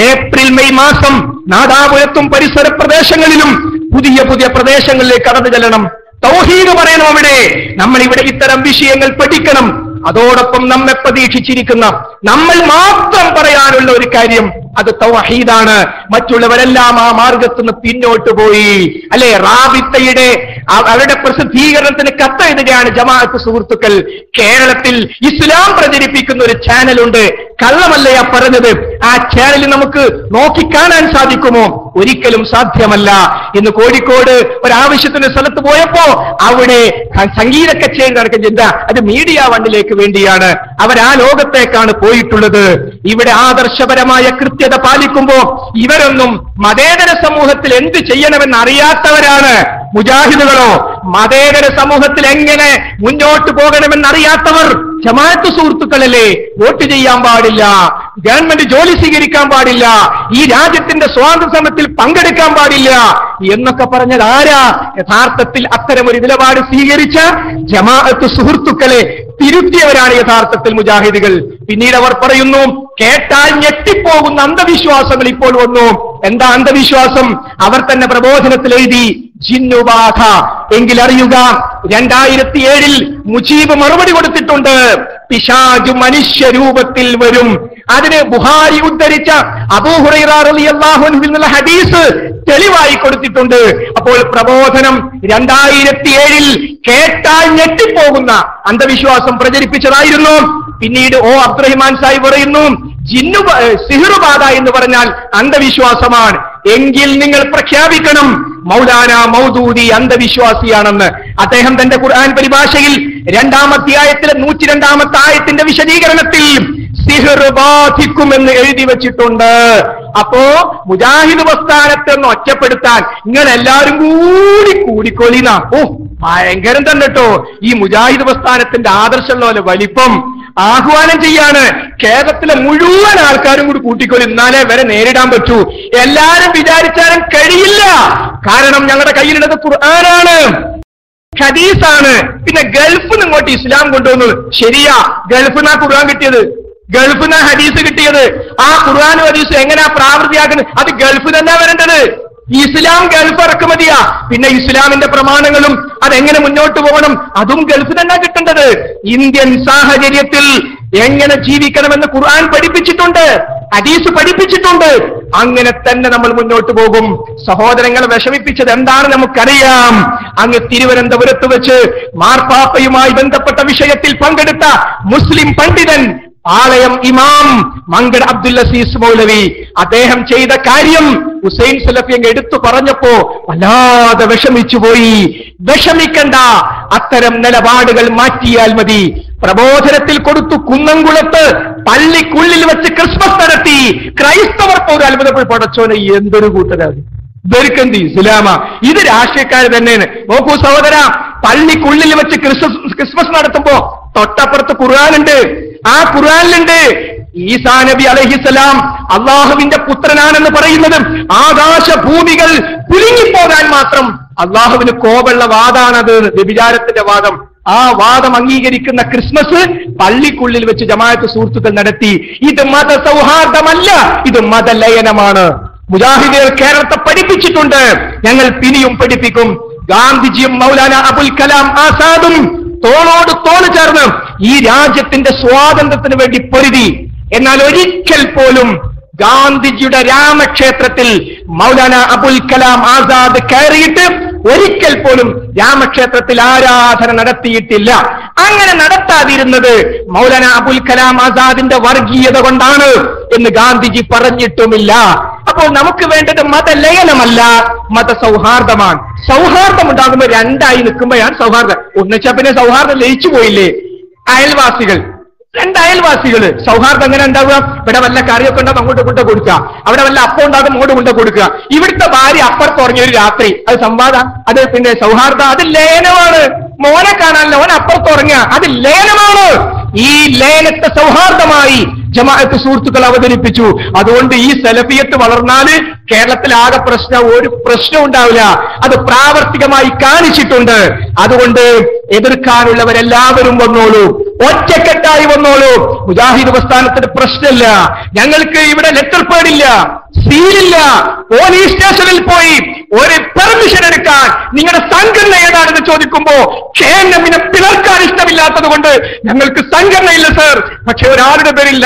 ഏപ്രിൽ മെയ് മാസം നാദാപുരത്തും പരിസര പ്രദേശങ്ങളിലും പുതിയ പ്രദേശങ്ങളിലേക്ക് കടന്നു ചെല്ലണം. തൗഹീദ് പറയണം. അവിടെ നമ്മൾ ഇവിടെ ഇത്തരം വിഷയങ്ങൾ പഠിക്കണം. അതോടൊപ്പം നമ്മെ പ്രതീക്ഷിച്ചിരിക്കുന്ന, നമ്മൾ മാത്രം പറയാനുള്ള ഒരു കാര്യം അത് തൗഹീദാണ്. മറ്റുള്ളവരെല്ലാം ആ മാർഗത്തുനിന്ന് പിന്നോട്ട് പോയി. അല്ലെ, റാബിത്തയുടെ അവരുടെ പ്രസിദ്ധീകരണത്തിന് കത്തെഴുതുകയാണ് ജമാഅത്ത് സുഹൃത്തുക്കൾ. കേരളത്തിൽ ഇസ്ലാം പ്രചരിപ്പിക്കുന്ന ഒരു ചാനലുണ്ട്. കള്ളമല്ലയ പറഞ്ഞത്. ആ ചാനലിൽ നമുക്ക് നോക്കിക്കാണാൻ സാധിക്കുമോ? ഒരിക്കലും സാധ്യമല്ല. ഇന്ന് കോഴിക്കോട് ഒരാവശ്യത്തിന് സ്ഥലത്ത് പോയപ്പോ അവിടെ സംഗീത കച്ചേരി നടക്കുന്ന അത് മീഡിയ വണ്ണിലേക്ക് വേണ്ടിയാണ്. അവരാ ലോകത്തേക്കാണ് പോയിട്ടുള്ളത്. ഇവിടെ ആദർശപരമായ കൃത്യത പാലിക്കുമ്പോ ഇവരൊന്നും മതേതര സമൂഹത്തിൽ എന്ത് ചെയ്യണമെന്ന് അറിയാത്തവരാണ്. മുജാഹിദുകളോ മതേതര സമൂഹത്തിൽ എങ്ങനെ മുന്നോട്ട് പോകണമെന്നറിയാത്തവർ ജമാഅത്ത് സുഹൃത്തുക്കളല്ലേ? വോട്ട് ചെയ്യാൻ പാടില്ല, ഗവൺമെന്റ് ജോലി സ്വീകരിക്കാൻ പാടില്ല, ഈ രാജ്യത്തിന്റെ സ്വാതന്ത്ര്യ സമരത്തിൽ പങ്കെടുക്കാൻ പാടില്ല എന്നൊക്കെ പറഞ്ഞത് ആരാ? യഥാർത്ഥത്തിൽ അത്തരമൊരു നിലപാട് സ്വീകരിച്ച ജമാഅത്ത് സുഹൃത്തുക്കളെ തിരുത്തിയവരാണ് യഥാർത്ഥത്തിൽ മുജാഹിദുകൾ. പിന്നീട് അവർ പറയുന്നു, കേട്ടാൽ ഞെട്ടിപ്പോകുന്ന അന്ധവിശ്വാസങ്ങൾ ഇപ്പോൾ വന്നു. എന്താ അന്ധവിശ്വാസം? അവർ തന്നെ പ്രബോധനത്തിൽ എഴുതി, ജിന്നുബാധ. എങ്കിൽ അറിയുക, 2007 മുജീബ് മറുപടി കൊടുത്തിട്ടുണ്ട്. പിശാചു മനുഷ്യരൂപത്തിൽ വരും. അതിന് ബുഖാരി ഉദ്ധരിച്ച അബൂ ഹുറൈറ റളിയല്ലാഹു അൻഹു എന്നുള്ള ഹദീസ് തെളിവായി കൊടുത്തിട്ടുണ്ട്. അപ്പോൾ പ്രബോധനം 2007 കേട്ടാൽ ഞെട്ടിപ്പോകുന്ന അന്ധവിശ്വാസം പ്രചരിപ്പിച്ചതായിരുന്നു. പിന്നീട് അബ്ദുറഹിമാൻ സാഹിബ് പറയുന്നു, സിഹ്റുബാധ എന്ന് പറഞ്ഞാൽ അന്ധവിശ്വാസമാണ്. എങ്കിൽ നിങ്ങൾ പ്രഖ്യാപിക്കണം മൗലാന മൗദൂദി അന്ധവിശ്വാസിയാണെന്ന്. അദ്ദേഹം തന്റെ ഖുർആൻ പരിഭാഷയിൽ 2-ാം അധ്യായത്തിലെ 102-ാമത്തെ ആയത്തിന്റെ വിശദീകരണത്തിൽ സിഹർ ബാധിക്കുമെന്ന് എഴുതി വെച്ചിട്ടുണ്ട്. അപ്പോ മുജാഹിദ് പ്രസ്ഥാനത്തെ ഒന്ന് ഒറ്റപ്പെടുത്താൻ നിങ്ങൾ എല്ലാവരും കൂടിക്കൊള്ളിന. ഭയങ്കരം തന്നെ കേട്ടോ ഈ മുജാഹിദ് പ്രസ്ഥാനത്തിന്റെ ആദർശമുള്ള വലിപ്പം ആഹ്വാനം ചെയ്യാണ്. കേരളത്തിലെ മുഴുവൻ ആൾക്കാരും കൂടി കൂട്ടിക്കൊള്ളി, എന്നാലേ വരെ നേരിടാൻ പറ്റൂ. എല്ലാരും വിചാരിച്ചാലും കഴിയില്ല. കാരണം ഞങ്ങളുടെ കയ്യിലുള്ളത് ഖുർആനാണ്, ഹദീസാണ്. പിന്നെ ഗൾഫിൽ നിന്ന് ഇങ്ങോട്ട് ഇസ്ലാം കൊണ്ടുവന്നത് ശരിയാ. ഗൾഫിൽ നിന്നാ ഖുർആൻ കിട്ടിയത്, ഗൾഫിൽ നിന്നാ ഹദീസ് കിട്ടിയത്. ആ ഖുർആനും ഹദീസും എങ്ങനെയാ പ്രാവർത്തിയാക്കുന്നത്? അത് ഗൾഫിൽ തന്നെ വരേണ്ടത്. ഇസ്ലാം ഗൾഫ് ഇറക്കുമതിയാ. പിന്നെ ഇസ്ലാമിന്റെ പ്രമാണങ്ങളും അതെങ്ങനെ മുന്നോട്ട് പോകണം അതും ഗൾഫ് തന്നെ കിട്ടേണ്ടത്. ഇന്ത്യൻ സാഹചര്യത്തിൽ എങ്ങനെ ജീവിക്കണമെന്ന് ഖുർആൻ പഠിപ്പിച്ചിട്ടുണ്ട്, ഹദീസ് പഠിപ്പിച്ചിട്ടുണ്ട്. അങ്ങനെ തന്നെ നമ്മൾ മുന്നോട്ട് പോകും. സഹോദരങ്ങളെ വിഷമിപ്പിച്ചത് എന്താണ് നമുക്കറിയാം. അങ്ങ് തിരുവനന്തപുരത്ത് വെച്ച് മാർപ്പാപ്പയുമായി ബന്ധപ്പെട്ട വിഷയത്തിൽ പങ്കെടുത്ത മുസ്ലിം പണ്ഡിതൻ പാളയം ഇമാം മങ്കട് അബ്ദുൽ അസീസ് മൗലവി അദ്ദേഹം ചെയ്ത കാര്യം ഹുസൈൻ സലഫി അങ്ങ് എടുത്തു പറഞ്ഞപ്പോ വല്ലാതെ വിഷമിച്ചുപോയി. വിഷമിക്കണ്ട, അത്തരം നിലപാടുകൾ മാറ്റിയാൽ മതി. പ്രബോധനത്തിൽ കൊടുത്തു കുന്നംകുളത്ത് പള്ളിക്കുള്ളിൽ വെച്ച് ക്രിസ്മസ് നടത്തി. ക്രൈസ്തവർ പോലും അത്ഭുതപ്പെട്ട് പടച്ചോനെ എന്തൊരു കൂട്ടരാണ്, ഇവർക്കെന്ത് ഇസ്ലാമ, ഇത് രാഷ്ട്രീയക്കാർ തന്നെയാണ്. നോക്കൂ സഹോദര, പള്ളിക്കുള്ളിൽ വെച്ച് ക്രിസ്മസ് നടത്തുമ്പോ തൊട്ടപ്പുറത്ത് ഖുർആനുണ്ട്. ആ ഖുർആനിലുണ്ട് ഈസാ നബി അലൈഹിസ്സലാം അള്ളാഹുവിന്റെ പുത്രനാണെന്ന് പറയുന്നത് ആകാശഭൂമികൾ കുലുങ്ങിപ്പോകാൻ മാത്രം അള്ളാഹുവിന് കോപമുള്ള വാദാണത്, വ്യഭിചാരത്തിന്റെ വാദം. ആ വാദം അംഗീകരിക്കുന്ന ക്രിസ്മസ് പള്ളിക്കുള്ളിൽ വെച്ച് ജമാഅത്ത് സുഹൃത്തുക്കൾ നടത്തി. ഇത് മതസൗഹാർദ്ദമല്ല, ഇത് മതലയനമാണ്. മുജാഹിദുകൾ കേരളത്തെ പഠിപ്പിച്ചിട്ടുണ്ട്, ഞങ്ങൾ പിന്നെയും പഠിപ്പിക്കും. ഗാന്ധിജിയും മൗലാന അബുൽ കലാം ആസാദും തോളോട് തോള് ചേർന്ന് ഈ രാജ്യത്തിന്റെ സ്വാതന്ത്ര്യത്തിന് വേണ്ടി പൊരുതി. എന്നാൽ ഒരിക്കൽ പോലും ഗാന്ധിജിയുടെ രാമക്ഷേത്രത്തിൽ മൗലാന അബുൽ കലാം ആസാദ് കയറിയിട്ട് ഒരിക്കൽ പോലും രാമക്ഷേത്രത്തിൽ ആരാധന നടത്തിയിട്ടില്ല. അങ്ങനെ നടത്താതിരുന്നത് മൗലാന അബുൽ കലാം ആസാദിന്റെ വർഗീയത കൊണ്ടാണ് എന്ന് ഗാന്ധിജി പറഞ്ഞിട്ടുമില്ല. അപ്പോൾ നമുക്ക് വേണ്ടത് മതലയനമല്ല, മതസൗഹാർദ്ദമാണ്. സൗഹാർദ്ദം ഉണ്ടാകുമ്പോൾ രണ്ടായി നിൽക്കുമ്പോഴാണ് സൗഹാർദ്ദം. ഒന്നിച്ചാ പിന്നെ സൗഹാർദ്ദം ലയിച്ചു പോയില്ലേ. അയൽവാസികൾ, രണ്ടയൽവാസികള്, സൗഹാർദ്ദം എങ്ങനെ ഉണ്ടാവുക? ഇവിടെ വല്ല കറിയൊക്കെ ഉണ്ടാകും അങ്ങോട്ട് കൊണ്ട് കൊടുക്കുക, അവിടെ വല്ല അപ്പം ഉണ്ടാകും അങ്ങോട്ട് കൊണ്ട് കൊടുക്കുക. ഇവിടുത്തെ ഭാര്യ അപ്പുറത്ത് ഉറങ്ങിയൊരു രാത്രി, അത് സംവാദം, അത് പിന്നെ സൗഹാർദ്ദം, അത് ലയനമാണ്. മോനെ കാണാനല്ലോ, ഓൻ അപ്പുറത്ത് ഉറങ്ങുക, അത് ലയനമാണ്. ഈ ലയനത്തെ സൗഹാർദ്ദമായി ജമാഅത്ത് സുഹൃത്തുക്കൾ അവതരിപ്പിച്ചു. അതുകൊണ്ട് ഈ സലഫിയത്ത് വളർന്നാല് കേരളത്തിൽ ഒരു പ്രശ്നം ഉണ്ടാവില്ല. അത് പ്രാവർത്തികമായി കാണിച്ചിട്ടുണ്ട്. അതുകൊണ്ട് എതിർക്കാനുള്ളവരെല്ലാവരും വന്നോളൂ, ഒറ്റക്കെട്ടായി വന്നോളൂ. മുജാഹിദ് പ്രസ്ഥാനത്തിന് പ്രശ്നമില്ല. ഞങ്ങൾക്ക് ഇവിടെ ലെറ്റർ പേഡില്ല, സീലില്ല. പോലീസ് സ്റ്റേഷനിൽ പോയി ഒരു പെർമിഷൻ എടുക്കാൻ നിങ്ങളുടെ സംഘടന ഏതാണെന്ന് ചോദിക്കുമ്പോ KNM പിളർക്കാൻ ഇഷ്ടമില്ലാത്തത് കൊണ്ട് ഞങ്ങൾക്ക് സംഘടനയില്ല സർ, പക്ഷെ ഒരാളുടെ പേരിൽ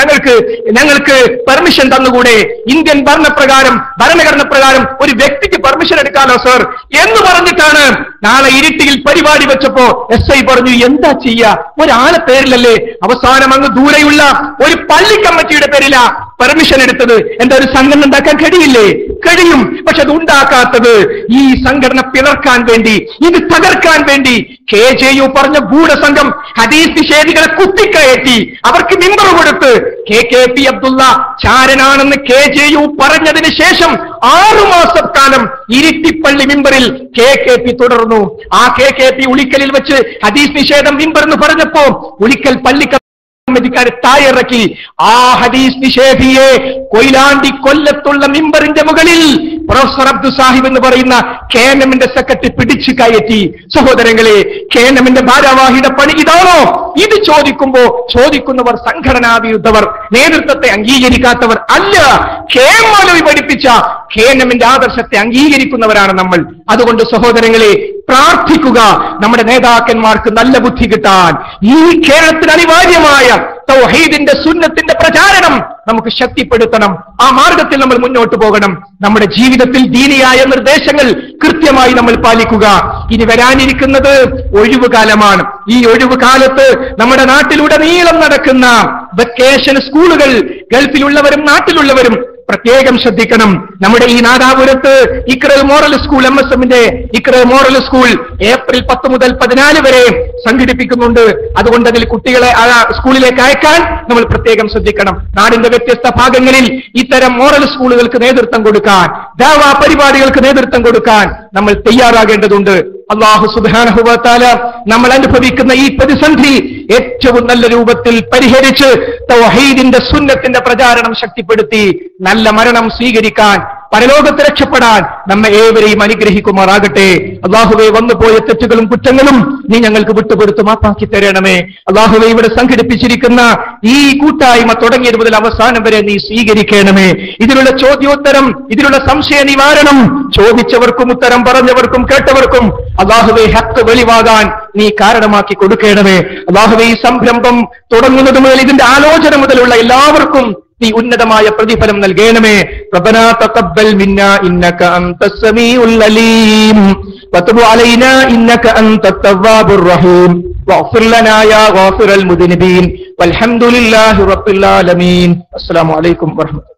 ഞങ്ങൾക്ക് പെർമിഷൻ തന്നുകൂടെ? ഇന്ത്യൻ ഭരണഘടന പ്രകാരം ഒരു വ്യക്തിക്ക് പെർമിഷൻ എടുക്കാനോ സർ എന്ന് പറഞ്ഞിട്ടാണ് നാളെ ഇരിട്ടിയിൽ പരിപാടി വെച്ചപ്പോ SI പറഞ്ഞു എന്താ ചെയ്യാ, ഒരാളെ പേരിലല്ലേ. അവസാനം അങ്ങ് ദൂരെയുള്ള ഒരു പള്ളി കമ്മിറ്റിയുടെ പേരിലാ പെർമിഷൻ എടുത്തത്. എന്താ, ഒരു സംഘടന ഉണ്ടാക്കാൻ കഴിയില്ലേ? കഴിയും. പക്ഷെ അത് ഉണ്ടാക്കാത്തത് ഈ സംഘടന പിളർക്കാൻ വേണ്ടി, ഇത് തകർക്കാൻ വേണ്ടി KJU പറഞ്ഞ ഗൂഢസംഘം ഹദീസ് നിഷേധികളെ കുത്തിക്കയറ്റി അവർക്ക് മിമ്പർ കൊടുത്ത് KKP അബ്ദുള്ള ചാരനാണെന്ന് KJU പറഞ്ഞതിന് ശേഷം 6 മാസക്കാലം ഇരിട്ടിപ്പള്ളി മിമ്പറിൽ KKP തുടർന്നു. ആ KKP ഉളിക്കലിൽ വെച്ച് ഹദീസ് നിഷേധം മിമ്പർ എന്ന് പറഞ്ഞപ്പോ ഉളിക്കൽ പള്ളി കമ്മിറ്റിക്കാരെ താഴിറക്കി. ആ ഹദീസ് നിഷേധിയെ കൊയിലാണ്ടി കൊല്ലത്തുള്ള മിമ്പറിന്റെ മുകളിൽ പ്രൊഫസർ അബ്ദു സാഹിബ് എന്ന് പറയുന്ന KNM സെക്രട്ടറി പിടിച്ചു കയറ്റി. സഹോദരങ്ങളെ, KNM ഭാരവാഹിയുടെ പണി ഇതാണോ? ഇത് ചോദിക്കുന്നവർ സംഘടനാ വിരുദ്ധവർ, നേതൃത്വത്തെ അംഗീകരിക്കാത്തവർ അല്ല. മൗലവി പഠിപ്പിച്ച KNM ആദർശത്തെ അംഗീകരിക്കുന്നവരാണ് നമ്മൾ. അതുകൊണ്ട് സഹോദരങ്ങളെ, പ്രാർത്ഥിക്കുക നമ്മുടെ നേതാക്കന്മാർക്ക് നല്ല ബുദ്ധി കിട്ടാൻ. ഈ കേരളത്തിന് അനിവാര്യമായ തൗഹീദിന്റെ സുന്നത്തിന്റെ പ്രചാരണം നമുക്ക് ശക്തിപ്പെടുത്തണം. ആ മാർഗത്തിൽ നമ്മൾ മുന്നോട്ട് പോകണം. നമ്മുടെ ജീവിതത്തിൽ ദീനിയായ നിർദ്ദേശങ്ങൾ കൃത്യമായി നമ്മൾ പാലിക്കുക. ഇനി വരാനിരിക്കുന്നത് ഒഴിവുകാലമാണ്. ഈ ഒഴിവുകാലത്ത് നമ്മുടെ നാട്ടിലുടനീളം നടക്കുന്ന വെക്കേഷൻ സ്കൂളുകൾ, ഗൾഫിലുള്ളവരും നാട്ടിലുള്ളവരും പ്രത്യേകം ശ്രദ്ധിക്കണം. നമ്മുടെ ഈ നാദാപുരത്ത് ഇക്ര മോറൽ സ്കൂൾ, MSMന്റെ ഇക്ര മോറൽ സ്കൂൾ ഏപ്രിൽ 10 മുതൽ 14 വരെ സംഘടിപ്പിക്കുന്നുണ്ട്. അതുകൊണ്ട് അതിൽ കുട്ടികളെ ആ സ്കൂളിലേക്ക് അയക്കാൻ നമ്മൾ പ്രത്യേകം ശ്രദ്ധിക്കണം. നാടിന്റെ വ്യത്യസ്ത ഭാഗങ്ങളിൽ ഇത്തരം മോറൽ സ്കൂളുകൾക്ക് നേതൃത്വം കൊടുക്കാൻ, ദഅവാ പരിപാടികൾക്ക് നേതൃത്വം കൊടുക്കാൻ നമ്മൾ തയ്യാറാകേണ്ടതുണ്ട്. അല്ലാഹു സുബ്ഹാനഹു വ തആല നമ്മൾ അനുഭവിക്കുന്ന ഈ പ്രതിസന്ധി ഏറ്റവും നല്ല രൂപത്തിൽ പരിഹരിച്ച് തൗഹീദിന്റെ സുന്നത്തിന്റെ പ്രചാരണം ശക്തിപ്പെടുത്തി നല്ല മരണം സ്വീകരിക്കാൻ, പരലോകത്ത് രക്ഷപ്പെടാൻ നമ്മെ ഏവരെയും അനുഗ്രഹിക്കുമാറാകട്ടെ. അല്ലാഹുവേ, വന്നുപോയ തെറ്റുകളും കുറ്റങ്ങളും നീ ഞങ്ങൾക്ക് വിട്ടുപെടുത്തു മാപ്പാക്കി തരണമേ. അല്ലാഹുവേ, ഇവിടെ സംഘടിപ്പിച്ചിരിക്കുന്ന ഈ കൂട്ടായ്മ തുടങ്ങിയത് മുതൽ അവസാനം വരെ നീ സ്വീകരിക്കണമേ. ഇതിലുള്ള ചോദ്യോത്തരം, ഇതിലുള്ള സംശയ നിവാരണം ചോദിച്ചവർക്കും ഉത്തരം പറഞ്ഞവർക്കും കേട്ടവർക്കും അല്ലാഹുവേ ഹക്ക് വെളിവാകാൻ നീ കാരണമാക്കി കൊടുക്കണമേ. അല്ലാഹുവേ, ഈ സംരംഭം തുടങ്ങുന്നത് മുതൽ ഇതിന്റെ ആലോചന മുതലുള്ള എല്ലാവർക്കും നീ ഉന്നതമായ പ്രതിഫലം നൽകണമേ. റബ്ബനാ തഖബ്ബൽ മിന്നാ ഇന്നക അൻതസ് സമീഉൽ അലീം വതുബ് അലൈനാ ഇന്നക അൻതത് തവ്വാബുർ റഹീം വഗ്ഫിർ ലനാ യാ ഗാഫിറൽ മുദ്നിബീൻ വൽഹംദുലില്ലാഹി റബ്ബിൽ ആലമീൻ. അസ്സലാമു അലൈക്കും വറഹ്മത്തുള്ളാഹി.